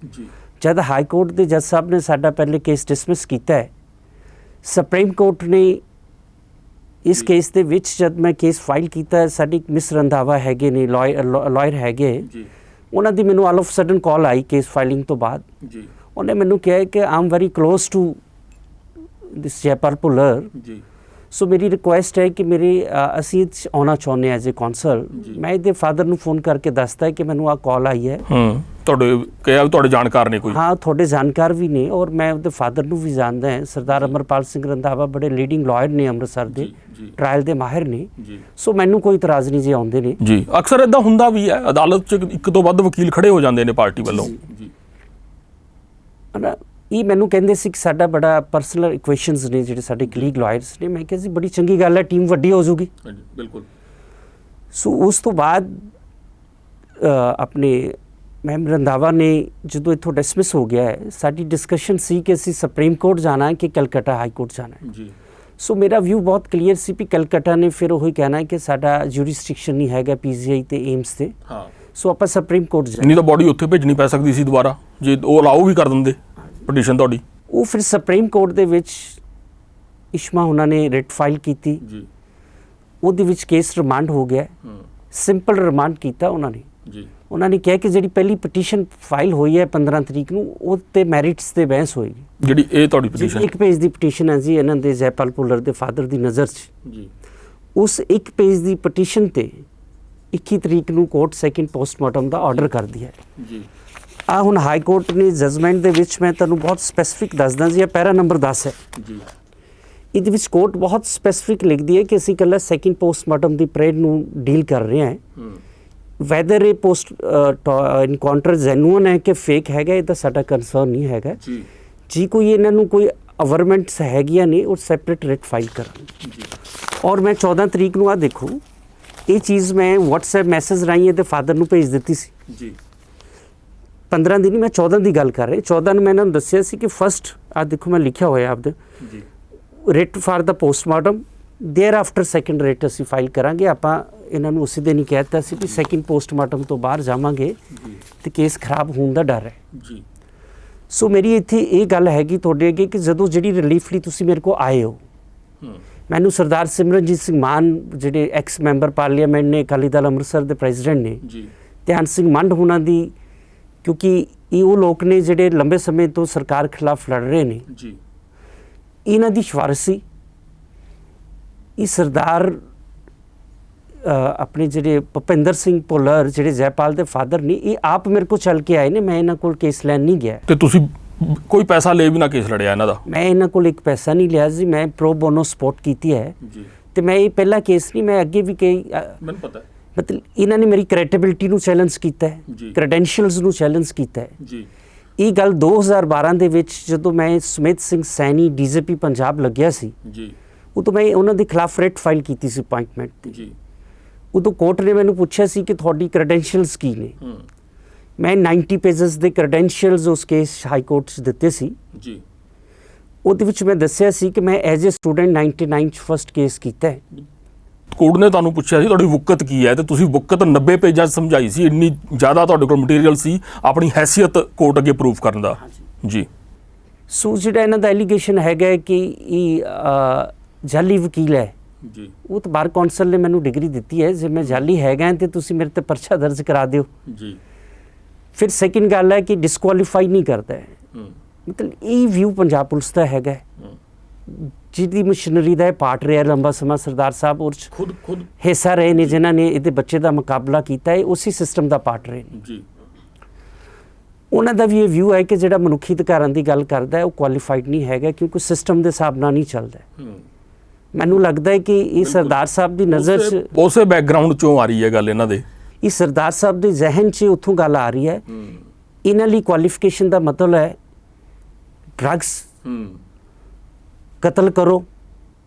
ਜੀ ਜਦ ਹਾਈ ਕੋਰਟ ਦੇ ਜੱਜ ਸਾਹਿਬ ਨੇ ਸਾਡਾ ਪਹਿਲੇ ਕੇਸ ਡਿਸਮਿਸ ਕੀਤਾ ਹੈ, ਸੁਪਰੀਮ ਕੋਰਟ ਨੇ ਇਸ ਕੇਸ ਦੇ ਵਿੱਚ ਜਦ ਮੈਂ ਕੇਸ ਫਾਈਲ ਕੀਤਾ, ਸਾਡੀ ਮਿਸ ਰੰਧਾਵਾ ਹੈਗੇ ਨੇ ਲਾਇਰ ਹੈਗੇ, ਉਹਨਾਂ ਦੀ ਮੈਨੂੰ ਆਲ ਆਫ ਸਡਨ ਕਾਲ ਆਈ ਕੇਸ ਫਾਈਲਿੰਗ ਤੋਂ ਬਾਅਦ। ਉਹਨੇ ਮੈਨੂੰ ਕਿਹਾ ਕਿ I am very close to this Jaipal Bhullar, so ਮੇਰੀ ਰਿਕੁਐਸਟ ਹੈ ਕਿ ਅਸੀਂ ਇਹ 'ਚ ਆਉਣਾ ਚਾਹੁੰਦੇ ਹਾਂ ਐਜ਼ ਏ ਕੌਂਸਲ। ਮੈਂ ਇਹਦੇ ਫਾਦਰ ਨੂੰ ਫੋਨ ਕਰਕੇ ਦੱਸਤਾ ਕਿ ਮੈਨੂੰ ਆਹ ਕਾਲ ਆਈ ਹੈ। ਤੁਹਾਡੇ ਜਾਣਕਾਰ ਨੇ ਕੋਈ? ਹਾਂ, ਤੁਹਾਡੇ ਜਾਣਕਾਰ ਵੀ ਨੇ ਔਰ ਮੈਂ ਉਹਦੇ ਫਾਦਰ ਨੂੰ ਵੀ ਜਾਣਦਾ ਹਾਂ। ਸਰਦਾਰ ਅਮਰਪਾਲ ਸਿੰਘ ਰੰਧਾਵਾ ਬੜੇ ਲੀਡਿੰਗ ਲਾਇਰ ਨੇ ਅੰਮ੍ਰਿਤਸਰ ਦੇ, ਟ੍ਰਾਇਲ ਦੇ ਮਾਹਿਰ ਨੇ, ਸੋ ਮੈਨੂੰ ਕੋਈ ਇਤਰਾਜ਼ ਨਹੀਂ ਜੇ ਆਉਂਦੇ ਨੇ। ਜੀ, ਅਕਸਰ ਇਦਾਂ ਹੁੰਦਾ ਵੀ ਹੈ, ਅਦਾਲਤ 'ਚ ਇੱਕ ਤੋਂ ਵੱਧ ਵਕੀਲ ਖੜੇ ਹੋ ਜਾਂਦੇ ਨੇ ਪਾਰਟੀ ਵੱਲੋਂ। ਇਹ ਮੈਨੂੰ ਕਹਿੰਦੇ ਸੀ ਕਿ ਸਾਡਾ ਬੜਾ ਪਰਸਨਲ ਇਕੁਏਸ਼ਨਸ ਨੇ ਜਿਹੜੇ ਸਾਡੇ ਕਲੀਗ ਲਾਇਰਸ ਨੇ। ਮੈਂ ਕਿਹਾ ਸੀ ਬੜੀ ਚੰਗੀ ਗੱਲ ਹੈ, ਟੀਮ ਵੱਡੀ ਹੋ ਜਾਊਗੀ। ਬਿਲਕੁਲ। ਸੋ ਉਸ ਤੋਂ ਬਾਅਦ ਆਪਣੇ ਮੈਮ ਰੰਧਾਵਾ ਨੇ ਜਦੋਂ ਇੱਥੋਂ ਡਿਸਮਿਸ ਹੋ ਗਿਆ ਹੈ, ਸਾਡੀ ਡਿਸਕਸ਼ਨ ਸੀ ਕਿ ਅਸੀਂ ਸੁਪਰੀਮ ਕੋਰਟ ਜਾਣਾ ਹੈ ਕਿ ਕਲਕੱਤਾ ਹਾਈ ਕੋਰਟ ਜਾਣਾ ਹੈ। ਜੀ। ਸੋ ਮੇਰਾ ਵਿਊ ਬਹੁਤ ਕਲੀਅਰ ਸੀ ਵੀ ਕਲਕੱਤਾ ਨੇ ਫਿਰ ਉਹੀ ਕਹਿਣਾ ਹੈ ਕਿ ਸਾਡਾ ਜੂਰਿਸਡਿਕਸ਼ਨ ਨਹੀਂ ਹੈਗਾ ਪੀਜੀਆਈ ਤੇ ਏਮਸ ਤੇ। ਹਾਂ। ਸੋ ਆਪਾਂ ਸੁਪਰੀਮ ਕੋਰਟ ਜਾਣਾ। ਨਹੀਂ ਤਾਂ ਬੋਡੀ ਉੱਥੇ ਭੇਜਣੀ ਪੈ ਸਕਦੀ ਸੀ ਦੁਬਾਰਾ, ਜੇ ਉਹ ਅਲਾਓ ਵੀ ਕਰ ਦਿੰਦੇ ਪਟੀਸ਼ਨ ਤੁਹਾਡੀ। ਉਹ ਫਿਰ ਸੁਪਰੀਮ ਕੋਰਟ ਦੇ ਵਿੱਚ ਇਸ਼ਮਾ ਉਹਨਾਂ ਨੇ ਰਿਟ ਫਾਈਲ ਕੀਤੀ ਜੀ, ਉਹਦੇ ਵਿੱਚ ਕੇਸ ਰਿਮਾਂਡ ਹੋ ਗਿਆ। ਸਿੰਪਲ ਰਿਮਾਂਡ ਕੀਤਾ ਉਹਨਾਂ ਨੇ ਜੀ। ਉਹਨਾਂ ਨੇ ਕਿਹਾ ਕਿ ਜਿਹੜੀ ਪਹਿਲੀ ਪਟੀਸ਼ਨ ਫਾਈਲ ਹੋਈ ਹੈ 15 ਤਰੀਕ ਨੂੰ, ਉਹ ਤੇ ਮੈਰਿਟਸ ਤੇ ਬਹਿਸ ਹੋਏਗੀ। ਜਿਹੜੀ ਇਹ ਤੁਹਾਡੀ ਪਟੀਸ਼ਨ ਇੱਕ ਪੇਜ ਦੀ ਪਟੀਸ਼ਨ ਹੈ ਜੀ ਇਹਨਾਂ ਦੇ ਜੈਪਾਲ ਭੁੱਲਰ ਦੇ ਫਾਦਰ ਦੀ ਨਜ਼ਰ 'ਚ ਜੀ, ਉਸ ਇੱਕ ਪੇਜ ਦੀ ਪਟੀਸ਼ਨ ਤੇ 21 ਤਰੀਕ ਨੂੰ ਕੋਰਟ ਸੈਕਿੰਡ ਪੋਸਟਮਾਰਟਮ ਦਾ ਆਰਡਰ ਕਰਦੀ ਹੈ ਜੀ। ਆ ਹੁਣ ਹਾਈ ਕੋਰਟ ਨੇ ਜਜਮੈਂਟ ਦੇ ਵਿੱਚ ਮੈਂ ਤੁਹਾਨੂੰ ਬਹੁਤ ਸਪੈਸੀਫਿਕ ਦੱਸਦਾ ਜੀ, ਇਹ ਪੈਰਾ ਨੰਬਰ 10 ਹੈ ਜੀ। ਇਹਦੇ ਵਿੱਚ ਕੋਰਟ ਬਹੁਤ ਸਪੈਸੀਫਿਕ ਲਿਖਦੀ ਹੈ ਕਿ ਅਸੀਂ ਇਕੱਲਾ ਸੈਕਿੰਡ ਪੋਸਟਮਾਰਟਮ ਦੀ ਪਰੇਡ ਨੂੰ ਡੀਲ ਕਰ ਰਹੇ ਹਾਂ। ਵੈਦਰ ਇਹ ਪੋਸਟ ਇਨਕਾਊਂਟਰ ਜੈਨੂਅਨ ਹੈ ਕਿ ਫੇਕ ਹੈਗਾ, ਇਹ ਤਾਂ ਸਾਡਾ ਕੰਸਰਨ ਨਹੀਂ ਹੈਗਾ ਜੀ। ਕੋਈ ਇਹਨਾਂ ਨੂੰ ਕੋਈ ਅਵਰਮੈਂਟਸ ਹੈਗੀਆਂ ਨੇ, ਉਹ ਸੈਪਰੇਟ ਰਿਟ ਫਾਈਲ ਕਰਨ ਜੀ। ਔਰ ਮੈਂ 14 ਤਰੀਕ ਨੂੰ ਆ ਦੇਖੋ, ਇਹ ਚੀਜ਼ ਮੈਂ WhatsApp ਮੈਸੇਜ ਰਾਹੀਂ ਇਹਦੇ ਫਾਦਰ ਨੂੰ ਭੇਜ ਦਿੱਤੀ ਸੀ ਜੀ। 15 ਦੀ ਨਹੀਂ, ਮੈਂ 14 ਦੀ ਗੱਲ ਕਰ ਰਿਹਾ। 14 ਨੂੰ ਮੈਂ ਇਹਨਾਂ ਨੂੰ ਦੱਸਿਆ ਸੀ ਕਿ ਫਸਟ ਆ ਦੇਖੋ ਮੈਂ ਲਿਖਿਆ ਹੋਇਆ ਆਪਦੇ ਜੀ, writ for the postmortem, there after second writ ਅਸੀਂ ਫਾਈਲ ਕਰਾਂਗੇ। ਆਪਾਂ ਇਹਨਾਂ ਨੂੰ ਉਸੇ ਦਿਨ ਹੀ ਕਹਿ ਦਿੱਤਾ ਸੀ ਵੀ ਸੈਕਿੰਡ ਪੋਸਟਮਾਰਟਮ ਤੋਂ ਬਾਹਰ ਜਾਵਾਂਗੇ ਤੇ ਕੇਸ ਖਰਾਬ ਹੋਣ ਦਾ ਡਰ ਹੈ ਜੀ। ਸੋ ਮੇਰੀ ਇੱਥੇ ਇਹ ਗੱਲ ਹੈਗੀ ਤੁਹਾਡੇ ਅੱਗੇ ਕਿ ਜਦੋਂ ਜਿਹੜੀ ਰਿਲੀਫ ਲਈ ਤੁਸੀਂ ਮੇਰੇ ਕੋਲ ਆਏ ਹੋ, ਮੈਨੂੰ ਸਰਦਾਰ ਸਿਮਰਨਜੀਤ ਸਿੰਘ ਮਾਨ ਜਿਹੜੇ ਐਕਸ ਮੈਂਬਰ ਪਾਰਲੀਮੈਂਟ ਨੇ, ਅਕਾਲੀ ਦਲ ਅੰਮ੍ਰਿਤਸਰ ਦੇ ਪ੍ਰੈਜ਼ੀਡੈਂਟ ਨੇ, ਧਿਆਨ ਸਿੰਘ ਮੰਡ ਉਹਨਾਂ ਦੀ, ਕਿਉਂਕਿ ਇਹ ਉਹ ਲੋਕ ਨੇ ਜਿਹੜੇ ਲੰਬੇ ਸਮੇਂ ਤੋਂ ਸਰਕਾਰ ਖਿਲਾਫ ਲੜ ਰਹੇ ਨੇ ਜੀ, ਇਹਨਾਂ ਦੀ ਸਿਫਾਰਿਸ਼ ਸੀ। ਇਹ ਸਰਦਾਰ ਆਪਣੇ ਜਿਹੜੇ ਭੁਪਿੰਦਰ ਸਿੰਘ ਭੁੱਲਰ ਜਿਹੜੇ ਜੈਪਾਲ ਦੇ ਫਾਦਰ ਨੇ, ਇਹ ਆਪ ਮੇਰੇ ਕੋਲ ਚੱਲ ਕੇ ਆਏ ਨੇ, ਮੈਂ ਇਹਨਾਂ ਕੋਲ ਕੇਸ ਲੈਣ ਨਹੀਂ ਗਿਆ। ਤੇ ਤੁਸੀਂ ਕੋਈ ਪੈਸਾ ਲੈ ਵੀ ਨਾ ਕੇਸ ਲੜਿਆ ਇਹਨਾਂ ਦਾ? ਮੈਂ ਇਹਨਾਂ ਕੋਲ ਇੱਕ ਪੈਸਾ ਨਹੀਂ ਲਿਆ ਜੀ, ਮੈਂ ਪ੍ਰੋ ਬੋਨੋ ਸਪੋਰਟ ਕੀਤੀ ਹੈ ਜੀ। ਤੇ ਮੈਂ ਇਹ ਪਹਿਲਾ ਕੇਸ ਨਹੀਂ, ਮੈਂ ਅੱਗੇ ਵੀ ਕਈ ਮੈਨੂੰ ਪਤਾ ਹੈ, ਮਤਲਬ ਇਹਨਾਂ ਨੇ ਮੇਰੀ ਕ੍ਰੈਡੀਬਿਲਿਟੀ ਨੂੰ ਚੈਲੰਜ ਕੀਤਾ ਹੈ, ਕ੍ਰੈਡੈਂਸ਼ੀਅਲਸ ਨੂੰ ਚੈਲੰਜ ਕੀਤਾ ਹੈ ਜੀ। ਇਹ ਗੱਲ 2012 ਦੇ ਵਿੱਚ ਜਦੋਂ ਮੈਂ ਸੁਮਿਤ ਸਿੰਘ ਸੈਣੀ DGP ਪੰਜਾਬ ਲੱਗਿਆ ਸੀ ਜੀ, ਉਦੋਂ ਮੈਂ ਉਹਨਾਂ ਦੇ ਖਿਲਾਫ ਰਿਟ ਫਾਈਲ ਕੀਤੀ ਸੀ ਅਪਾਇੰਟਮੈਂਟ ਤੇ ਜੀ। ਉਦੋਂ ਕੋਰਟ ਨੇ ਮੈਨੂੰ ਪੁੱਛਿਆ ਸੀ ਕਿ ਤੁਹਾਡੀ ਕ੍ਰੈਡੈਂਸ਼ੀਅਲਸ ਕੀ ਨੇ। ਮੈਂ 90 ਪੇजेस ਦੇ ਕ੍ਰੈਡੈਂਸ਼ੀਅਲਸ ਉਸ ਕੇਸ ਹਾਈ ਕੋਰਟ 'ਚ ਦਿੱਤੇ ਸੀ ਜੀ। ਉਹਦੇ ਵਿੱਚ ਮੈਂ ਦੱਸਿਆ ਸੀ ਕਿ ਮੈਂ ਐਜ਼ ਅ ਸਟੂਡੈਂਟ 99 'ਚ ਫਸਟ ਕੇਸ ਕੀਤਾ ਹੈ। ਕੋਰਟ ਨੇ ਤੁਹਾਨੂੰ ਪੁੱਛਿਆ ਸੀ ਤੁਹਾਡੀ ਵੁਕਤ ਕੀ ਹੈ, ਤੇ ਤੁਸੀਂ ਵੁਕਤ 90 ਪੇਜਾਂ 'ਚ ਸਮਝਾਈ ਸੀ। ਇੰਨੀ ਜ਼ਿਆਦਾ ਤੁਹਾਡੇ ਕੋਲ ਮਟੀਰੀਅਲ ਸੀ ਆਪਣੀ ਹੈਸੀਅਤ ਕੋਰਟ ਅੱਗੇ ਪ੍ਰੂਫ ਕਰਨ ਦਾ ਜੀ। ਸੋ ਜਿਹੜਾ ਇਹਨਾਂ ਦਾ ਐਲੀਗੇਸ਼ਨ ਹੈਗਾ ਕਿ ਇਹ ਜਾਲੀ ਵਕੀਲ ਹੈ ਜੀ, ਉਹ ਤਾਂ ਬਾਰ ਕੌਂਸਲ ਨੇ ਮੈਨੂੰ ਡਿਗਰੀ ਦਿੱਤੀ ਹੈ, ਜੇ ਮੈਂ ਜਾਲੀ ਹੈਗਾ ਤੇ ਤੁਸੀਂ ਮੇਰੇ ਤੇ ਪਰਚਾ ਦਰਜ ਕਰਾ ਦਿਓ ਜੀ। ਫਿਰ ਸੈਕਿੰਡ ਗੱਲ ਹੈ ਕਿ ਡਿਸਕੁਆਲੀਫਾਈ ਨਹੀਂ ਕਰਦਾ ਹੈ। ਮਤਲਬ ਇਹ ਵਿਊ ਪੰਜਾਬ ਪੁਲਿਸ ਦਾ ਹੈਗਾ ਜਿਹਦੀ ਮਸ਼ੀਨਰੀ ਦਾ ਪਾਰਟ ਰਿਹਾ ਲੰਬਾ ਸਮਾਂ। ਸਰਦਾਰ ਸਾਹਿਬ ਉਹ ਖੁਦ ਹਿੱਸਾ ਰਹੇ ਨੇ ਜਿਨ੍ਹਾਂ ਨੇ ਇਹਦੇ ਬੱਚੇ ਦਾ ਮੁਕਾਬਲਾ ਕੀਤਾ ਹੈ, ਉਸੇ ਸਿਸਟਮ ਦਾ ਪਾਰਟ ਰਹੇ ਨੇ ਜੀ। ਉਹਨਾਂ ਦਾ ਵੀ ਇਹ ਵਿਊ ਹੈ ਕਿ ਜਿਹੜਾ ਮਨੁੱਖੀ ਅਧਿਕਾਰਾਂ ਦੀ ਗੱਲ ਕਰਦਾ ਹੈ ਉਹ ਕੁਆਲੀਫਾਈਡ ਨਹੀਂ ਹੈਗਾ, ਕਿਉਂਕਿ ਸਿਸਟਮ ਦੇ ਹਿਸਾਬ ਨਾਲ ਨਹੀਂ ਚੱਲਦਾ। ਮੈਨੂੰ ਲੱਗਦਾ ਹੈ ਕਿ ਇਹ ਸਰਦਾਰ ਸਾਹਿਬ ਦੀ ਨਜ਼ਰ 'ਚ ਉਸੇ ਬੈਕਗ੍ਰਾਉਂਡ 'ਚੋਂ ਆ ਰਹੀ ਹੈ ਗੱਲ ਇਹਨਾਂ ਦੇ। ਇਹ ਸਰਦਾਰ ਸਾਹਿਬ ਦੇ ਜ਼ਿਹਨ 'ਚ ਉੱਥੋਂ ਗੱਲ ਆ ਰਹੀ ਹੈ। ਇਹਨਾਂ ਲਈ ਕੁਆਲੀਫਿਕੇਸ਼ਨ ਦਾ ਮਤਲਬ ਹੈ ਡਰੱਗਸ, ਕਤਲ ਕਰੋ,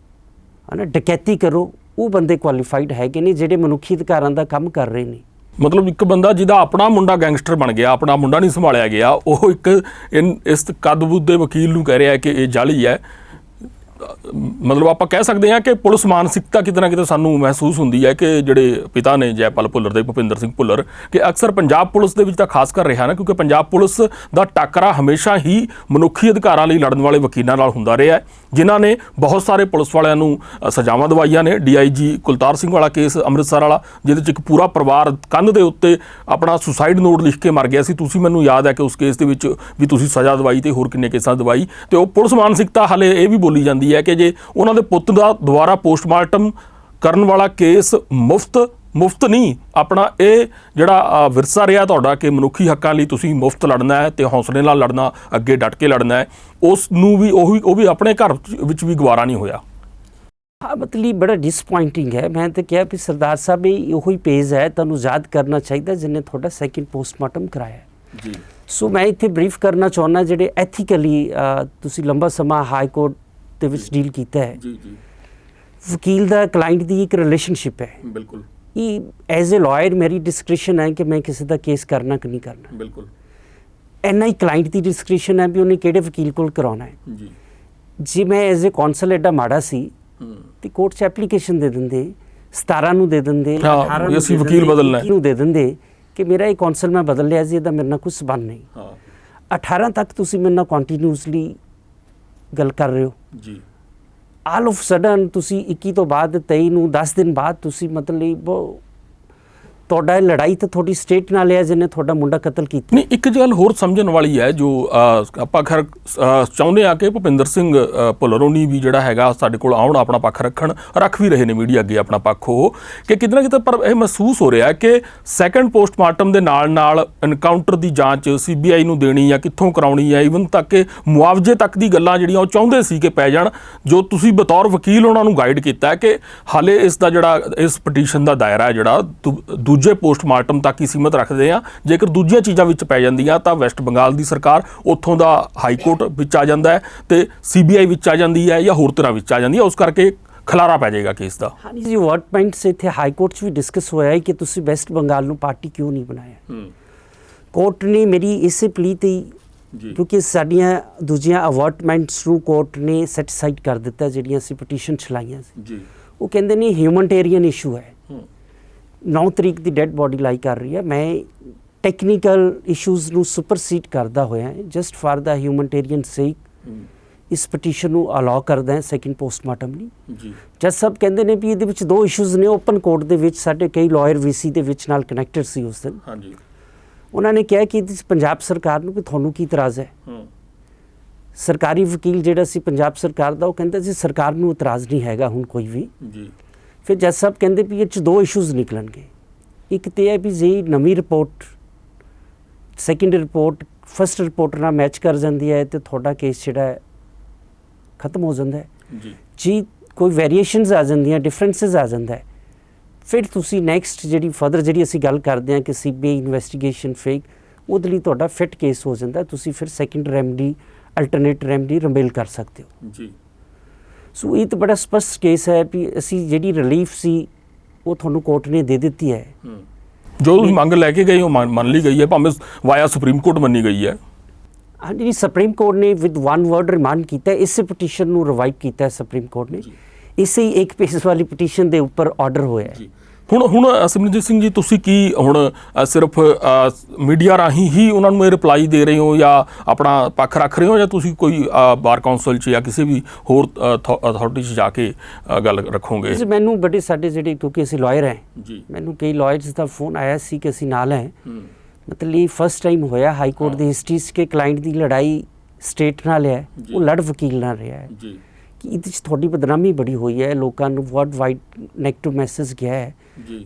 ਹੈ ਨਾ, ਡਕੈਤੀ ਕਰੋ, ਉਹ ਬੰਦੇ ਕੁਆਲੀਫਾਈਡ ਹੈਗੇ ਨੇ ਜਿਹੜੇ ਮਨੁੱਖੀ ਅਧਿਕਾਰਾਂ ਦਾ ਕੰਮ ਕਰ ਰਹੇ ਨੇ। ਮਤਲਬ ਇੱਕ ਬੰਦਾ ਜਿਹਦਾ ਆਪਣਾ ਮੁੰਡਾ ਗੈਂਗਸਟਰ ਬਣ ਗਿਆ, ਆਪਣਾ ਮੁੰਡਾ ਨਹੀਂ ਸੰਭਾਲਿਆ ਗਿਆ, ਉਹ ਇੱਕ ਇਸ ਕਦਬੂਦ ਦੇ ਵਕੀਲ ਨੂੰ ਕਹਿ ਰਿਹਾ ਕਿ ਇਹ ਜਾਲੀ ਹੈ। ਮਤਲਬ ਆਪਾਂ ਕਹਿ ਸਕਦੇ ਹਾਂ ਕਿ ਪੁਲਿਸ ਮਾਨਸਿਕਤਾ ਕਿਤੇ ਨਾ ਕਿਤੇ ਸਾਨੂੰ ਮਹਿਸੂਸ ਹੁੰਦੀ ਹੈ ਕਿ ਜਿਹੜੇ ਪਿਤਾ ਨੇ ਜੈਪਾਲ ਭੁੱਲਰ ਦੇ, ਭੁਪਿੰਦਰ ਸਿੰਘ ਭੁੱਲਰ, ਕਿ ਅਕਸਰ ਪੰਜਾਬ ਪੁਲਿਸ ਦੇ ਵਿੱਚ ਤਾਂ ਖਾਸ ਕਰ ਰਿਹਾ ਨਾ, ਕਿਉਂਕਿ ਪੰਜਾਬ ਪੁਲਿਸ ਦਾ ਟਾਕਰਾ ਹਮੇਸ਼ਾ ਹੀ ਮਨੁੱਖੀ ਅਧਿਕਾਰਾਂ ਲਈ ਲੜਨ ਵਾਲੇ ਵਕੀਲਾਂ ਨਾਲ ਹੁੰਦਾ ਰਿਹਾ ਹੈ, ਜਿਨ੍ਹਾਂ ਨੇ ਬਹੁਤ ਸਾਰੇ ਪੁਲਿਸ ਵਾਲਿਆਂ ਨੂੰ ਸਜ਼ਾਵਾਂ ਦਵਾਈਆਂ ਨੇ। DIG ਕੁਲਤਾਰ ਸਿੰਘ ਵਾਲਾ ਕੇਸ ਅੰਮ੍ਰਿਤਸਰ ਵਾਲਾ, ਜਿਹਦੇ 'ਚ ਇੱਕ ਪੂਰਾ ਪਰਿਵਾਰ ਕੰਧ ਦੇ ਉੱਤੇ ਆਪਣਾ ਸੁਸਾਈਡ ਨੋਟ ਲਿਖ ਕੇ ਮਰ ਗਿਆ ਸੀ। ਤੁਸੀਂ, ਮੈਨੂੰ ਯਾਦ ਹੈ ਕਿ ਉਸ ਕੇਸ ਦੇ ਵਿੱਚ ਵੀ ਤੁਸੀਂ ਸਜ਼ਾ ਦਵਾਈ ਤੇ ਹੋਰ ਕਿੰਨੇ ਕੇਸਾਂ ਦਵਾਈ। ਤੇ ਉਹ ਪੁਲਿਸ ਮਾਨਸਿਕਤਾ ਹਾਲੇ ਇਹ ਵੀ ਬੋਲੀ ਜਾਂਦੀ ਹੈ ਕਿ ਜੇ ਉਹਨਾਂ ਦੇ ਪੁੱਤ ਦਾ ਦੁਬਾਰਾ ਪੋਸਟਮਾਰਟਮ ਕਰਨ ਵਾਲਾ ਕੇਸ ਮੁਫਤ ਨਹੀਂ, ਆਪਣਾ ਇਹ ਜਿਹੜਾ ਵਿਰਸਾ ਰਿਹਾ ਤੁਹਾਡਾ ਕਿ ਮਨੁੱਖੀ ਹੱਕਾਂ ਲਈ ਤੁਸੀਂ ਮੁਫਤ ਲੜਨਾ ਹੈ ਤੇ ਹੌਸਲੇ ਨਾਲ ਲੜਨਾ, ਅੱਗੇ ਡਟ ਕੇ ਲੜਨਾ ਹੈ, ਉਸ ਨੂੰ ਵੀ ਉਹ ਵੀ ਆਪਣੇ ਘਰ ਵਿੱਚ ਵੀ ਗਵਾਰਾ ਨਹੀਂ ਹੋਇਆ। ਹਾਂ, ਮਤਲਬ ਬੜਾ ਡਿਸਪੁਆਇੰਟਿੰਗ ਹੈ। ਮੈਂ ਤਾਂ ਕਿਹਾ ਵੀ ਸਰਦਾਰ ਸਾਹਿਬ ਇਹ ਉਹੀ ਪੇਜ ਹੈ, ਤੁਹਾਨੂੰ ਯਾਦ ਕਰਨਾ ਚਾਹੀਦਾ ਜਿਹਨੇ ਤੁਹਾਡਾ ਸੈਕਿੰਡ ਪੋਸਟਮਾਰਟਮ ਕਰਾਇਆ ਜੀ। ਸੋ ਮੈਂ ਇੱਥੇ ਬਰੀਫ ਕਰਨਾ ਚਾਹੁੰਦਾ, ਜਿਹੜੇ ਐਥੀਕਲੀ ਤੁਸੀਂ ਲੰਬਾ ਸਮਾਂ ਹਾਈ ਕੋਰਟ ਦੇ ਵਿੱਚ ਡੀਲ ਕੀਤਾ ਹੈ ਜੀ, ਵਕੀਲ ਦਾ ਕਲਾਇੰਟ ਦੀ ਇੱਕ ਰਿਲੇਸ਼ਨਸ਼ਿਪ ਹੈ। ਬਿਲਕੁਲ, ਇਹ ਐਜ਼ ਏ ਲਾਇਰ ਮੇਰੀ ਡਿਸਕ੍ਰਿਸ਼ਨ ਹੈ ਕਿ ਮੈਂ ਕਿਸੇ ਦਾ ਕੇਸ ਕਰਨਾ ਕਿ ਨਹੀਂ ਕਰਨਾ। ਬਿਲਕੁਲ, ਇੰਨਾ ਹੀ ਕਲਾਇੰਟ ਦੀ ਡਿਸਕ੍ਰਿਸ਼ਨ ਹੈ ਵੀ ਉਹਨੇ ਕਿਹੜੇ ਵਕੀਲ ਕੋਲ ਕਰਾਉਣਾ ਹੈ ਜੀ। ਜੇ ਮੈਂ ਐਜ਼ ਏ ਕੌਂਸਲ ਐਡਾ ਮਾੜਾ ਸੀ ਤੇ ਕੋਰਟ 'ਚ ਐਪਲੀਕੇਸ਼ਨ ਦੇ ਦਿੰਦੇ, 17 ਨੂੰ ਦੇ ਦਿੰਦੇ, 18 ਨੂੰ ਅਸੀਂ ਵਕੀਲ ਬਦਲਣਾ ਨੂੰ ਦੇ ਦਿੰਦੇ ਕਿ ਮੇਰਾ ਇਹ ਕੌਂਸਲ ਮੈਂ ਬਦਲ ਲਿਆ ਜੀ, ਇਹਦਾ ਮੇਰੇ ਨਾਲ ਕੋਈ ਸਬੰਧ ਨਹੀਂ। 18 ਤੱਕ ਤੁਸੀਂ ਮੇਰੇ ਨਾਲ ਕੰਟੀਨਿਊਸਲੀ ਗੱਲ ਕਰ ਰਹੇ ਹੋ ਜੀ। ਆਲ ਆਫ ਸਡਨ ਤੁਸੀਂ 21 ਤੋਂ ਬਾਅਦ 23 ਨੂੰ 10 ਦਿਨ ਬਾਅਦ ਤੁਸੀਂ ਮਤਲਬ ਤੁਹਾਡਾ ਲੜਾਈ ਤਾਂ ਤੁਹਾਡੀ ਸਟੇਟ ਨਾਲ ਹੈ ਜਿਹਨੇ ਤੁਹਾਡਾ ਮੁੰਡਾ ਕਤਲ ਕੀਤਾ। ਨਹੀਂ, ਇੱਕ ਗੱਲ ਹੋਰ ਸਮਝਣ ਵਾਲੀ ਹੈ ਜੋ ਆਪਾਂ ਖੈਰ ਚਾਹੁੰਦੇ ਆ ਕਿ ਭੁਪਿੰਦਰ ਸਿੰਘ ਭੁੱਲਰ ਹੋਣੀ ਵੀ ਜਿਹੜਾ ਹੈਗਾ ਸਾਡੇ ਕੋਲ ਆਉਣ, ਆਪਣਾ ਪੱਖ ਰੱਖ ਵੀ ਰਹੇ ਨੇ ਮੀਡੀਆ ਅੱਗੇ ਆਪਣਾ ਪੱਖ, ਉਹ ਕਿ ਕਿਤੇ ਨਾ ਕਿਤੇ ਪਰ ਇਹ ਮਹਿਸੂਸ ਹੋ ਰਿਹਾ ਕਿ ਸੈਕੰਡ ਪੋਸਟਮਾਰਟਮ ਦੇ ਨਾਲ ਐਨਕਾਊਂਟਰ ਦੀ ਜਾਂਚ CBI ਨੂੰ ਦੇਣੀ ਜਾਂ ਕਿੱਥੋਂ ਕਰਾਉਣੀ ਹੈ, ਈਵਨ ਤੱਕ ਕਿ ਮੁਆਵਜ਼ੇ ਤੱਕ ਦੀ ਗੱਲਾਂ ਜਿਹੜੀਆਂ ਉਹ ਚਾਹੁੰਦੇ ਸੀ ਕਿ ਪੈ ਜਾਣ, ਜੋ ਤੁਸੀਂ ਬਤੌਰ ਵਕੀਲ ਉਹਨਾਂ ਨੂੰ ਗਾਈਡ ਕੀਤਾ ਕਿ ਹਾਲੇ ਇਸ ਦਾ ਜਿਹੜਾ ਇਸ ਪਟੀਸ਼ਨ ਦਾ ਦਾਇਰਾ ਜਿਹੜਾ ਦੂਜੇ ਪੋਸਟਮਾਰਟਮ ਤੱਕ ਹੀ ਸੀਮਤ ਰੱਖਦੇ ਆ। ਜੇਕਰ ਦੂਜੀਆਂ ਚੀਜ਼ਾਂ ਵਿੱਚ ਪੈ ਜਾਂਦੀਆਂ ਤਾਂ ਵੈਸਟ ਬੰਗਾਲ ਦੀ ਸਰਕਾਰ ਉੱਥੋਂ ਦਾ ਹਾਈ ਕੋਰਟ ਵਿੱਚ ਆ ਜਾਂਦਾ ਹੈ ਤੇ CBI ਵਿੱਚ ਆ ਜਾਂਦੀ ਹੈ ਜਾਂ ਹੋਰ ਤਰ੍ਹਾਂ ਵਿੱਚ ਆ ਜਾਂਦੀ ਹੈ, ਉਸ ਕਰਕੇ ਖਲਾਰਾ ਪੈ ਜਾਏਗਾ ਕੇਸ ਦਾ। ਹਾਂਜੀ ਜੀ, ਵਰਡ ਪੁਆਇੰਟਸ ਇੱਥੇ ਹਾਈ ਕੋਰਟ 'ਚ ਵੀ ਡਿਸਕਸ ਹੋਇਆ ਹੈ ਕਿ ਤੁਸੀਂ ਵੈਸਟ ਬੰਗਾਲ ਨੂੰ ਪਾਰਟੀ ਕਿਉਂ ਨਹੀਂ ਬਣਾਇਆ। ਕੋਰਟ ਨੇ ਮੇਰੀ ਇਸੇ ਪਲੀ ਤੇ ਕਿਉਂਕਿ ਸਾਡੀਆਂ ਦੂਜੀਆਂ ਅਵਾਰਟਮੈਂਟਸ ਨੂੰ ਕੋਰਟ ਨੇ ਸੈਟੀਸਾਈਡ ਕਰ ਦਿੱਤਾ ਜਿਹੜੀਆਂ ਅਸੀਂ ਪਟੀਸ਼ਨ ਚਲਾਈਆਂ ਸੀ। ਉਹ ਕਹਿੰਦੇ ਨੇ ਹਿਊਮਨਟੇਰੀਅਨ ਇਸ਼ੂ ਹੈ, 9 ਤਰੀਕ ਦੀ ਡੈਡ ਬੋਡੀ ਲਾਈ ਕਰ ਰਹੀ ਹੈ। ਮੈਂ ਟੈਕਨੀਕਲ ਇਸ਼ੂਜ਼ ਨੂੰ ਸੁਪਰਸੀਡ ਕਰਦਾ ਹੋਇਆ ਜਸਟ ਫਾਰ ਦਾ ਹਿਊਮਨਟੇਰੀਅਨ ਸੇਕ ਇਸ ਪਟੀਸ਼ਨ ਨੂੰ ਅਲਾਉ ਕਰਦਾ ਹੈ ਸੈਕਿੰਡ ਪੋਸਟਮਾਰਟਮ ਲਈ ਜੀ। ਜੱਜ ਸਾਹਿਬ ਕਹਿੰਦੇ ਨੇ ਵੀ ਇਹਦੇ ਵਿੱਚ 2 ਇਸ਼ੂਜ਼ ਨੇ। ਓਪਨ ਕੋਰਟ ਦੇ ਵਿੱਚ ਸਾਡੇ ਕਈ ਲਾਇਰ VC ਦੇ ਵਿੱਚ ਨਾਲ ਕਨੈਕਟਡ ਸੀ ਉਸ ਦਿਨ। ਹਾਂਜੀ, ਉਹਨਾਂ ਨੇ ਕਿਹਾ ਕਿ ਇਹਦੇ 'ਚ ਪੰਜਾਬ ਸਰਕਾਰ ਨੂੰ ਵੀ ਤੁਹਾਨੂੰ ਕੀ ਇਤਰਾਜ਼ ਹੈ। ਸਰਕਾਰੀ ਵਕੀਲ ਜਿਹੜਾ ਸੀ ਪੰਜਾਬ ਸਰਕਾਰ ਦਾ, ਉਹ ਕਹਿੰਦਾ ਸੀ ਸਰਕਾਰ ਨੂੰ ਇਤਰਾਜ਼ ਨਹੀਂ ਹੈਗਾ ਹੁਣ ਕੋਈ ਵੀ ਜੀ। ਫਿਰ ਜੱਜ ਸਾਹਿਬ ਕਹਿੰਦੇ ਵੀ ਇਹ 'ਚ 2 ਇਸ਼ੂਜ਼ ਨਿਕਲਣਗੇ। ਇੱਕ ਤੇ ਹੈ ਵੀ ਜੇ ਨਵੀਂ report second report first report ਨਾਲ ਮੈਚ ਕਰ ਜਾਂਦੀ ਹੈ ਤੇ ਤੁਹਾਡਾ ਕੇਸ ਜਿਹੜਾ ਹੈ ਖਤਮ ਹੋ ਜਾਂਦਾ ਹੈ ਜੀ। ਕੋਈ ਵੇਰੀਏਸ਼ਨਸ ਆ ਜਾਂਦੀਆਂ, ਡਿਫਰੈਂਸਿਸ ਆ ਜਾਂਦਾ ਹੈ, ਫਿਰ ਤੁਸੀਂ ਨੈਕਸਟ ਜਿਹੜੀ ਫਰਦਰ ਜਿਹੜੀ ਅਸੀਂ ਗੱਲ ਕਰਦੇ ਹਾਂ ਕਿ CBI ਇਨਵੈਸਟੀਗੇਸ਼ਨ ਫੇਕ, ਉਹਦੇ ਲਈ ਤੁਹਾਡਾ ਫਿਟ ਕੇਸ ਹੋ ਜਾਂਦਾ, ਤੁਸੀਂ ਫਿਰ ਸੈਕਿੰਡ ਰੈਮਡੀ ਅਲਟਰਨੇਟ ਰੈਮਡੀ ਰੰਬੇਲ ਕਰ ਸਕਦੇ ਹੋ ਜੀ। ਸੋ ਇਹ ਤਾਂ ਬੜਾ ਸਪਸ਼ਟ ਕੇਸ ਹੈ ਵੀ ਅਸੀਂ ਜਿਹੜੀ ਰਿਲੀਫ ਸੀ ਉਹ ਤੁਹਾਨੂੰ ਕੋਰਟ ਨੇ ਦੇ ਦਿੱਤੀ ਹੈ। ਜੋ ਤੁਸੀਂ ਮੰਗ ਲੈ ਕੇ ਗਏ ਉਹ ਮੰਨ ਲਈ ਗਈ ਹੈ, ਭਾਵੇਂ ਵਾਇਆ ਸੁਪਰੀਮ ਕੋਰਟ ਮੰਨੀ ਗਈ ਹੈ। ਹਾਂਜੀ, ਸੁਪਰੀਮ ਕੋਰਟ ਨੇ ਵਿਦ 1 ਵਰਡ ਰਿਮਾਂਡ ਕੀਤਾ, ਇਸੇ ਪਟੀਸ਼ਨ ਨੂੰ ਰਿਵਾਈਵ ਕੀਤਾ ਹੈ ਸੁਪਰੀਮ ਕੋਰਟ ਨੇ। ਇਸੇ ਹੀ ਇੱਕ ਪੇਜ ਵਾਲੀ ਪਟੀਸ਼ਨ ਦੇ ਉੱਪਰ ਆਰਡਰ ਹੋਇਆ ਹੈ। ਹੁਣ ਸਿਮਰਨਜੀਤ ਸਿੰਘ ਜੀ, ਤੁਸੀਂ ਕੀ ਹੁਣ ਸਿਰਫ ਮੀਡੀਆ ਰਾਹੀਂ ਹੀ ਉਹਨਾਂ ਨੂੰ ਇਹ ਰਿਪਲਾਈ ਦੇ ਰਹੇ ਹੋ ਜਾਂ ਆਪਣਾ ਪੱਖ ਰੱਖ ਰਹੇ ਹੋ, ਜਾਂ ਤੁਸੀਂ ਕੋਈ ਬਾਰ ਕਾਉਂਸਲ 'ਚ ਜਾਂ ਕਿਸੇ ਵੀ ਹੋਰ ਅਥਾਰਟੀ 'ਚ ਜਾ ਕੇ ਗੱਲ ਰੱਖੋਗੇ? ਮੈਨੂੰ ਬੜੇ ਸਾਡੇ ਜਿਹੜੇ, ਕਿਉਂਕਿ ਅਸੀਂ ਲਾਇਰ ਹੈ ਜੀ, ਮੈਨੂੰ ਕਈ ਲਾਇਰਸ ਦਾ ਫੋਨ ਆਇਆ ਸੀ ਕਿ ਅਸੀਂ ਨਾਲ ਹੈ। ਮਤਲਬ ਇਹ ਫਸਟ ਟਾਈਮ ਹੋਇਆ ਹਾਈ ਕੋਰਟ ਦੀ ਹਿਸਟਰੀ 'ਚ ਕਿ ਕਲਾਇੰਟ ਦੀ ਲੜਾਈ ਸਟੇਟ ਨਾਲ ਹੈ, ਉਹ ਲੜ ਵਕੀਲ ਨਾਲ ਰਿਹਾ ਹੈ ਕਿ ਇਹਦੇ 'ਚ ਤੁਹਾਡੀ ਬਦਨਾਮੀ ਬੜੀ ਹੋਈ ਹੈ, ਲੋਕਾਂ ਨੂੰ ਵਰਲਡ ਵਾਈਡ ਨੈਗੇਟਿਵ ਮੈਸੇਜ ਗਿਆ ਹੈ,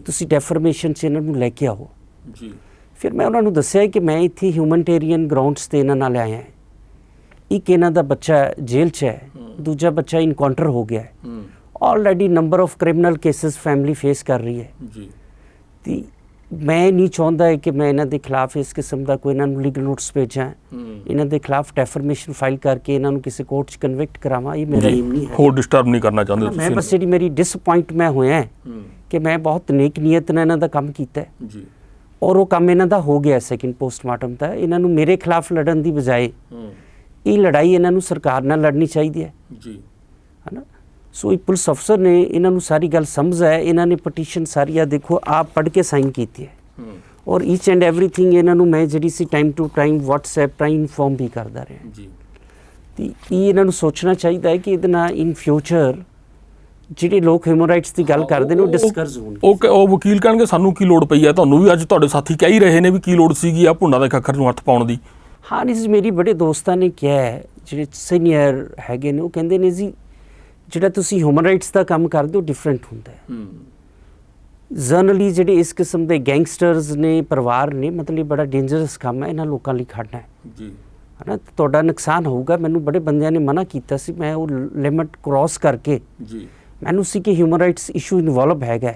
ਤੁਸੀਂ ਡੈਫਰਮੇਸ਼ਨ 'ਚ ਇਹਨਾਂ ਨੂੰ ਲੈ ਕੇ ਆਓ ਜੀ। ਫਿਰ ਮੈਂ ਉਹਨਾਂ ਨੂੰ ਦੱਸਿਆ ਕਿ ਮੈਂ ਇੱਥੇ ਹਿਊਮਨਟੇਰੀਅਨ ਗਰਾਊਂਡਸ 'ਤੇ ਇਹਨਾਂ ਨਾਲ ਆਇਆ। ਇੱਕ ਇਹਨਾਂ ਦਾ ਬੱਚਾ ਜੇਲ੍ਹ 'ਚ ਹੈ, ਦੂਜਾ ਬੱਚਾ ਇਨਕਾਊਂਟਰ ਹੋ ਗਿਆ ਹੈ, already number of criminal cases family face ਕਰ ਰਹੀ ਹੈ ਜੀ। ਤੇ ਮੈਂ ਨਹੀਂ ਚਾਹੁੰਦਾ ਹੈ ਕਿ ਮੈਂ ਇਹਨਾਂ ਦੇ ਖਿਲਾਫ ਇਸ ਕਿਸਮ ਦਾ ਕੋਈ ਇਹਨਾਂ ਨੂੰ ਲੀਗਲ ਨੋਟਿਸ ਭੇਜਾਂ, ਇਹਨਾਂ ਦੇ ਖਿਲਾਫ ਡੈਫਰਮੇਸ਼ਨ ਫਾਈਲ ਕਰਕੇ ਇਹਨਾਂ ਨੂੰ ਕਿਸੇ ਕੋਰਟ 'ਚ ਕਨਵਿਕਟ ਕਰਾਵਾਂ। ਇਹ ਮੇਰਾ ਏਮ ਨਹੀਂ ਹੈ, ਹੋਰ ਡਿਸਟਰਬ ਨਹੀਂ ਕਰਨਾ ਚਾਹੁੰਦੇ ਤੁਸੀਂ। ਮੈਂ ਬਸ ਜਿਹੜੀ ਮੇਰੀ ਡਿਸਅਪੁਆਇੰਟ ਮੈਂ ਹੋਇਆ ਕਿ ਮੈਂ ਬਹੁਤ ਨੇਕ ਨੀਅਤ ਨਾਲ ਇਹਨਾਂ ਦਾ ਕੰਮ ਕੀਤਾ ਜੀ, ਔਰ ਉਹ ਕੰਮ ਇਹਨਾਂ ਦਾ ਹੋ ਗਿਆ ਸੈਕਿੰਡ ਪੋਸਟਮਾਰਟਮ ਦਾ। ਇਹਨਾਂ ਨੂੰ ਮੇਰੇ ਖਿਲਾਫ ਲੜਨ ਦੀ ਬਜਾਏ ਇਹ ਲੜਾਈ ਇਹਨਾਂ ਨੂੰ ਸਰਕਾਰ ਨਾਲ ਲੜਨੀ ਚਾਹੀਦੀ ਹੈ ਜੀ। है ना। ਸੋ ਇਹ ਪੁਲਿਸ ਅਫਸਰ ਨੇ ਇਹਨਾਂ ਨੂੰ ਸਾਰੀ ਗੱਲ ਸਮਝ ਹੈ, ਇਹਨਾਂ ਨੇ ਪਟੀਸ਼ਨ ਸਾਰੀ ਆ ਦੇਖੋ ਆਪ ਪੜ੍ਹ ਕੇ ਸਾਈਨ ਕੀਤੀ ਹੈ ਔਰ ਈਚ ਐਂਡ ਐਵਰੀਥਿੰਗ ਇਹਨਾਂ ਨੂੰ ਮੈਂ ਜਿਹੜੀ ਸੀ ਟਾਈਮ ਟੂ ਟਾਈਮ WhatsApp ਰਾਹੀਂ ਇਨਫੋਰਮ ਵੀ ਕਰਦਾ ਰਿਹਾ ਜੀ। ਤੇ ਇਹ ਇਹਨਾਂ ਨੂੰ ਸੋਚਣਾ ਚਾਹੀਦਾ ਹੈ ਕਿ ਇਹਦੇ ਨਾਲ ਇਨ ਫਿਊਚਰ ਜਿਹੜੇ ਲੋਕ ਹਿਊਮਨ ਰਾਈਟਸ ਦੀ ਗੱਲ ਕਰਦੇ ਨੇ ਉਹ ਡਿਸਕਸ ਹੋਣਗੇ। ਉਹ ਵਕੀਲ ਕਹਿਣਗੇ ਸਾਨੂੰ ਕੀ ਲੋੜ ਪਈ ਹੈ, ਤੁਹਾਨੂੰ ਵੀ ਅੱਜ ਤੁਹਾਡੇ ਸਾਥੀ ਕਹਿ ਹੀ ਰਹੇ ਨੇ ਵੀ ਕੀ ਲੋੜ ਸੀਗੀ ਆ ਭੁੰਡਾ ਦੇ ਖੱਖਰ ਨੂੰ ਹੱਥ ਪਾਉਣ ਦੀ। ਹਾਂ ਨਹੀਂ, ਮੇਰੀ ਬੜੇ ਦੋਸਤਾਂ ਨੇ ਕਿਹਾ ਹੈ, ਜਿਹੜੇ ਸੀਨੀਅਰ ਹੈਗੇ ਨੇ, ਉਹ ਕਹਿੰਦੇ ਨੇ ਜੀ ਜਿਹੜਾ ਤੁਸੀਂ ਹਿਊਮਨ ਰਾਈਟਸ ਦਾ ਕੰਮ ਕਰਦੇ ਹੋ ਡਿਫਰੈਂਟ ਹੁੰਦਾ ਹੈ। ਜਨਰਲੀ ਜਿਹੜੇ ਇਸ ਕਿਸਮ ਦੇ ਗੈਂਗਸਟਰਸ ਨੇ, ਪਰਿਵਾਰ ਨੇ, ਮਤਲਬ ਇਹ ਬੜਾ ਡੇਂਜਰਸ ਕੰਮ ਹੈ ਇਹਨਾਂ ਲੋਕਾਂ ਲਈ ਖੜਨਾ ਹੈ ਜੀ, ਹੈ ਨਾ। ਤੁਹਾਡਾ ਨੁਕਸਾਨ ਹੋਊਗਾ। ਮੈਨੂੰ ਬੜੇ ਬੰਦਿਆਂ ਨੇ ਮਨਾ ਕੀਤਾ ਸੀ, ਮੈਂ ਉਹ ਲਿਮਟ ਕ੍ਰੋਸ ਕਰਕੇ ਜੀ ਮੈਨੂੰ ਸੀ ਕਿ ਹਿਊਮਨ ਰਾਈਟਸ ਇਸ਼ੂ ਇਨਵੋਲਵ ਹੈਗਾ।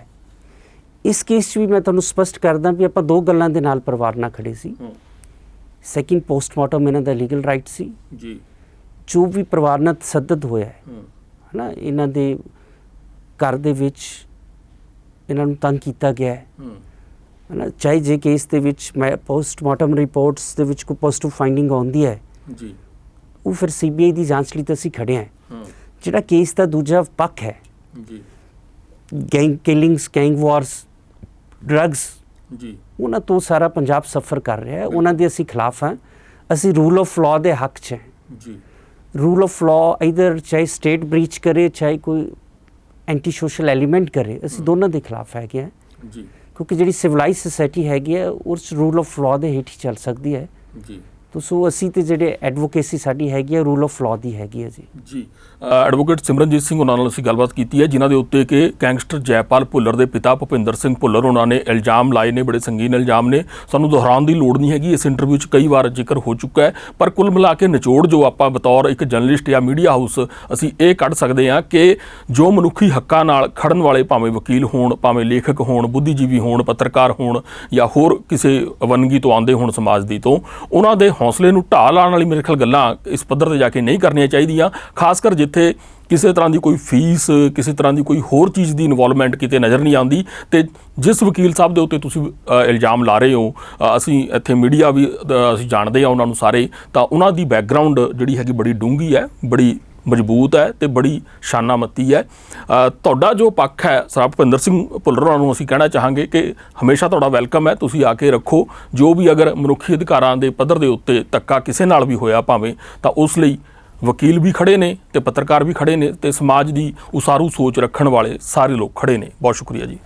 ਇਸ ਕੇਸ 'ਚ ਵੀ ਮੈਂ ਤੁਹਾਨੂੰ ਸਪਸ਼ਟ ਕਰਦਾ ਵੀ ਆਪਾਂ ਦੋ ਗੱਲਾਂ ਦੇ ਨਾਲ ਪਰਿਵਾਰ ਨਾਲ ਖੜੇ ਸੀ। ਸੈਕਿੰਡ ਪੋਸਟਮਾਰਟਮ ਇਹਨਾਂ ਦਾ ਲੀਗਲ ਰਾਈਟ ਸੀ ਜੀ। ਜੋ ਵੀ ਪਰਿਵਾਰ ਨਾਲ ਤਸੱਦਦ ਹੋਇਆ ਹੈ ਨਾ, ਇਹਨਾਂ ਦੇ ਘਰ ਦੇ ਵਿੱਚ ਇਹਨਾਂ ਨੂੰ ਤੰਗ ਕੀਤਾ ਗਿਆ ਹੈ ਨਾ, ਚਾਹੇ ਜੇ ਕੇਸ ਦੇ ਵਿੱਚ ਮੈਂ ਪੋਸਟਮਾਰਟਮ ਰਿਪੋਰਟਸ ਦੇ ਵਿੱਚ ਕੋਈ ਪੋਜ਼ਿਟਿਵ ਫਾਈਂਡਿੰਗ ਆਉਂਦੀ ਹੈ ਜੀ, ਉਹ ਫਿਰ CBI ਦੀ ਜਾਂਚ ਲਈ ਤਾਂ ਅਸੀਂ ਖੜੇ ਹਾਂ। ਜਿਹੜਾ ਕੇਸ ਦਾ ਦੂਜਾ ਪੱਖ ਹੈ ਜੀ, ਗੈਂਗ ਕਿਲਿੰਗਸ, ਗੈਂਗ ਵਾਰਸ, ਡਰੱਗਸ, ਜੀ, ਉਹਨਾਂ ਤੋਂ ਸਾਰਾ ਪੰਜਾਬ ਸਫਰ ਕਰ ਰਿਹਾ ਹੈ। ਉਹਨਾਂ ਦੇ ਅਸੀਂ ਖਿਲਾਫ ਹਾਂ। ਅਸੀਂ ਰੂਲ ਆਫ ਲਾਅ ਦੇ ਹੱਕ 'ਚ ਹਾਂ। ਜੀ, ਰੂਲ ਆਫ ਲਾਅ ਇਧਰ ਚਾਹੇ ਸਟੇਟ ਬ੍ਰੀਚ ਕਰੇ, ਚਾਹੇ ਕੋਈ ਐਂਟੀ ਸੋਸ਼ਲ ਐਲੀਮੈਂਟ ਕਰੇ, ਅਸੀਂ ਦੋਨਾਂ ਦੇ ਖਿਲਾਫ ਹੈਗੇ ਹਾਂ। ਜੀ, ਕਿਉਂਕਿ ਜਿਹੜੀ ਸਿਵਲਾਈਜ਼ ਸੋਸਾਇਟੀ ਹੈਗੀ ਹੈ ਉਸ ਰੂਲ ਆਫ ਲਾਅ ਦੇ ਹੇਠ ਹੀ ਚੱਲ ਸਕਦੀ ਹੈ। ਜੀ, ਸੋ ਅਸੀਂ ਤੇ ਜਿਹੜੇ ਐਡਵੋਕੇਸੀ ਸਾਡੀ ਹੈਗੀ ਹੈ ਰੂਲ ਆਫ ਲਾਅ ਦੀ ਹੈਗੀ ਹੈ ਜੀ। ਜੀ। ਐਡਵੋਕੇਟ ਸਿਮਰਨਜੀਤ ਸਿੰਘ ਉਹਨਾਂ ਨਾਲ ਅਸੀਂ ਗੱਲਬਾਤ ਕੀਤੀ ਹੈ, ਜਿਨ੍ਹਾਂ ਦੇ ਉੱਤੇ ਕਿ ਗੈਂਗਸਟਰ ਜੈਪਾਲ ਭੁੱਲਰ ਦੇ ਪਿਤਾ ਭੁਪਿੰਦਰ ਸਿੰਘ ਭੁੱਲਰ ਉਹਨਾਂ ਨੇ ਇਲਜ਼ਾਮ ਲਾਏ ਨੇ, ਬੜੇ ਸੰਗੀਨ ਇਲਜ਼ਾਮ ਨੇ। ਸਾਨੂੰ ਦੁਹਰਾਉਣ ਦੀ ਲੋੜ ਨਹੀਂ ਹੈਗੀ, ਇਸ ਇੰਟਰਵਿਊ 'ਚ ਕਈ ਵਾਰ ਜ਼ਿਕਰ ਹੋ ਚੁੱਕਾ ਹੈ। ਪਰ ਕੁੱਲ ਮਿਲਾ ਕੇ ਨਿਚੋੜ ਜੋ ਆਪਾਂ ਬਤੌਰ ਇੱਕ ਜਰਨਲਿਸਟ ਜਾਂ ਮੀਡੀਆ ਹਾਊਸ ਅਸੀਂ ਇਹ ਕੱਢ ਸਕਦੇ ਹਾਂ ਕਿ ਜੋ ਮਨੁੱਖੀ ਹੱਕਾਂ ਨਾਲ ਖੜਨ ਵਾਲੇ, ਭਾਵੇਂ ਵਕੀਲ ਹੋਣ, ਭਾਵੇਂ ਲੇਖਕ ਹੋਣ, ਬੁੱਧੀਜੀਵੀ ਹੋਣ, ਪੱਤਰਕਾਰ ਹੋਣ, ਜਾਂ ਹੋਰ ਕਿਸੇ ਵੰਨਗੀ ਤੋਂ ਆਉਂਦੇ ਹੋਣ ਸਮਾਜ ਦੀ ਤੋਂ, ਉਹਨਾਂ ਦੇ ਹੌਸਲੇ ਨੂੰ ਢਾਹ ਲਾਉਣ ਵਾਲੀ ਮੇਰੇ ਖਿਆਲ ਗੱਲਾਂ ਇਸ ਪੱਧਰ 'ਤੇ ਜਾ ਕੇ ਨਹੀਂ ਕਰਨੀਆਂ ਚਾਹੀਦੀਆਂ, ਖਾਸ ਕਰ ਜਿੱਥੇ ਕਿਸੇ ਤਰ੍ਹਾਂ ਦੀ ਕੋਈ ਫੀਸ, ਕਿਸੇ ਤਰ੍ਹਾਂ ਦੀ ਕੋਈ ਹੋਰ ਚੀਜ਼ ਦੀ ਇਨਵੋਲਵਮੈਂਟ ਕਿਤੇ ਨਜ਼ਰ ਨਹੀਂ ਆਉਂਦੀ। ਤੇ ਜਿਸ ਵਕੀਲ ਸਾਹਿਬ ਦੇ ਉੱਤੇ ਤੁਸੀਂ ਇਲਜ਼ਾਮ ਲਾ ਰਹੇ ਹੋ, ਅਸੀਂ ਇੱਥੇ ਮੀਡੀਆ ਵੀ ਅਸੀਂ ਜਾਣਦੇ ਹਾਂ ਉਹਨਾਂ ਨੂੰ ਸਾਰੇ, ਤਾਂ ਉਹਨਾਂ ਦੀ ਬੈਕਗਰਾਊਂਡ ਜਿਹੜੀ ਹੈਗੀ ਬੜੀ ਡੂੰਘੀ ਹੈ, ਬੜੀ ਮਜ਼ਬੂਤ ਹੈ ਤੇ ਬੜੀ ਸ਼ਾਨਾਮਤੀ ਹੈ। ਤੁਹਾਡਾ ਜੋ ਪੱਖ ਹੈ ਸਰਦਾਰ ਭੁਪਿੰਦਰ ਸਿੰਘ ਭੁੱਲਰ ਹੋਰਾਂ ਨੂੰ ਅਸੀਂ ਕਹਿਣਾ ਚਾਹਾਂਗੇ ਕਿ ਹਮੇਸ਼ਾ ਤੁਹਾਡਾ ਵੈਲਕਮ ਹੈ, ਤੁਸੀਂ ਆ ਕੇ ਰੱਖੋ। ਜੋ ਵੀ ਅਗਰ ਮਨੁੱਖੀ ਅਧਿਕਾਰਾਂ ਦੇ ਪੱਧਰ ਦੇ ਉੱਤੇ ਧੱਕਾ ਕਿਸੇ ਨਾਲ ਵੀ ਹੋਇਆ ਭਾਵੇਂ, ਤਾਂ ਉਸ ਲਈ ਵਕੀਲ ਵੀ ਖੜੇ ਨੇ ਤੇ ਪੱਤਰਕਾਰ ਵੀ ਖੜੇ ਨੇ ਤੇ ਸਮਾਜ ਦੀ ਉਸਾਰੂ ਸੋਚ ਰੱਖਣ ਵਾਲੇ ਸਾਰੇ ਲੋਕ ਖੜੇ ਨੇ। ਬਹੁਤ ਸ਼ੁਕਰੀਆ ਜੀ।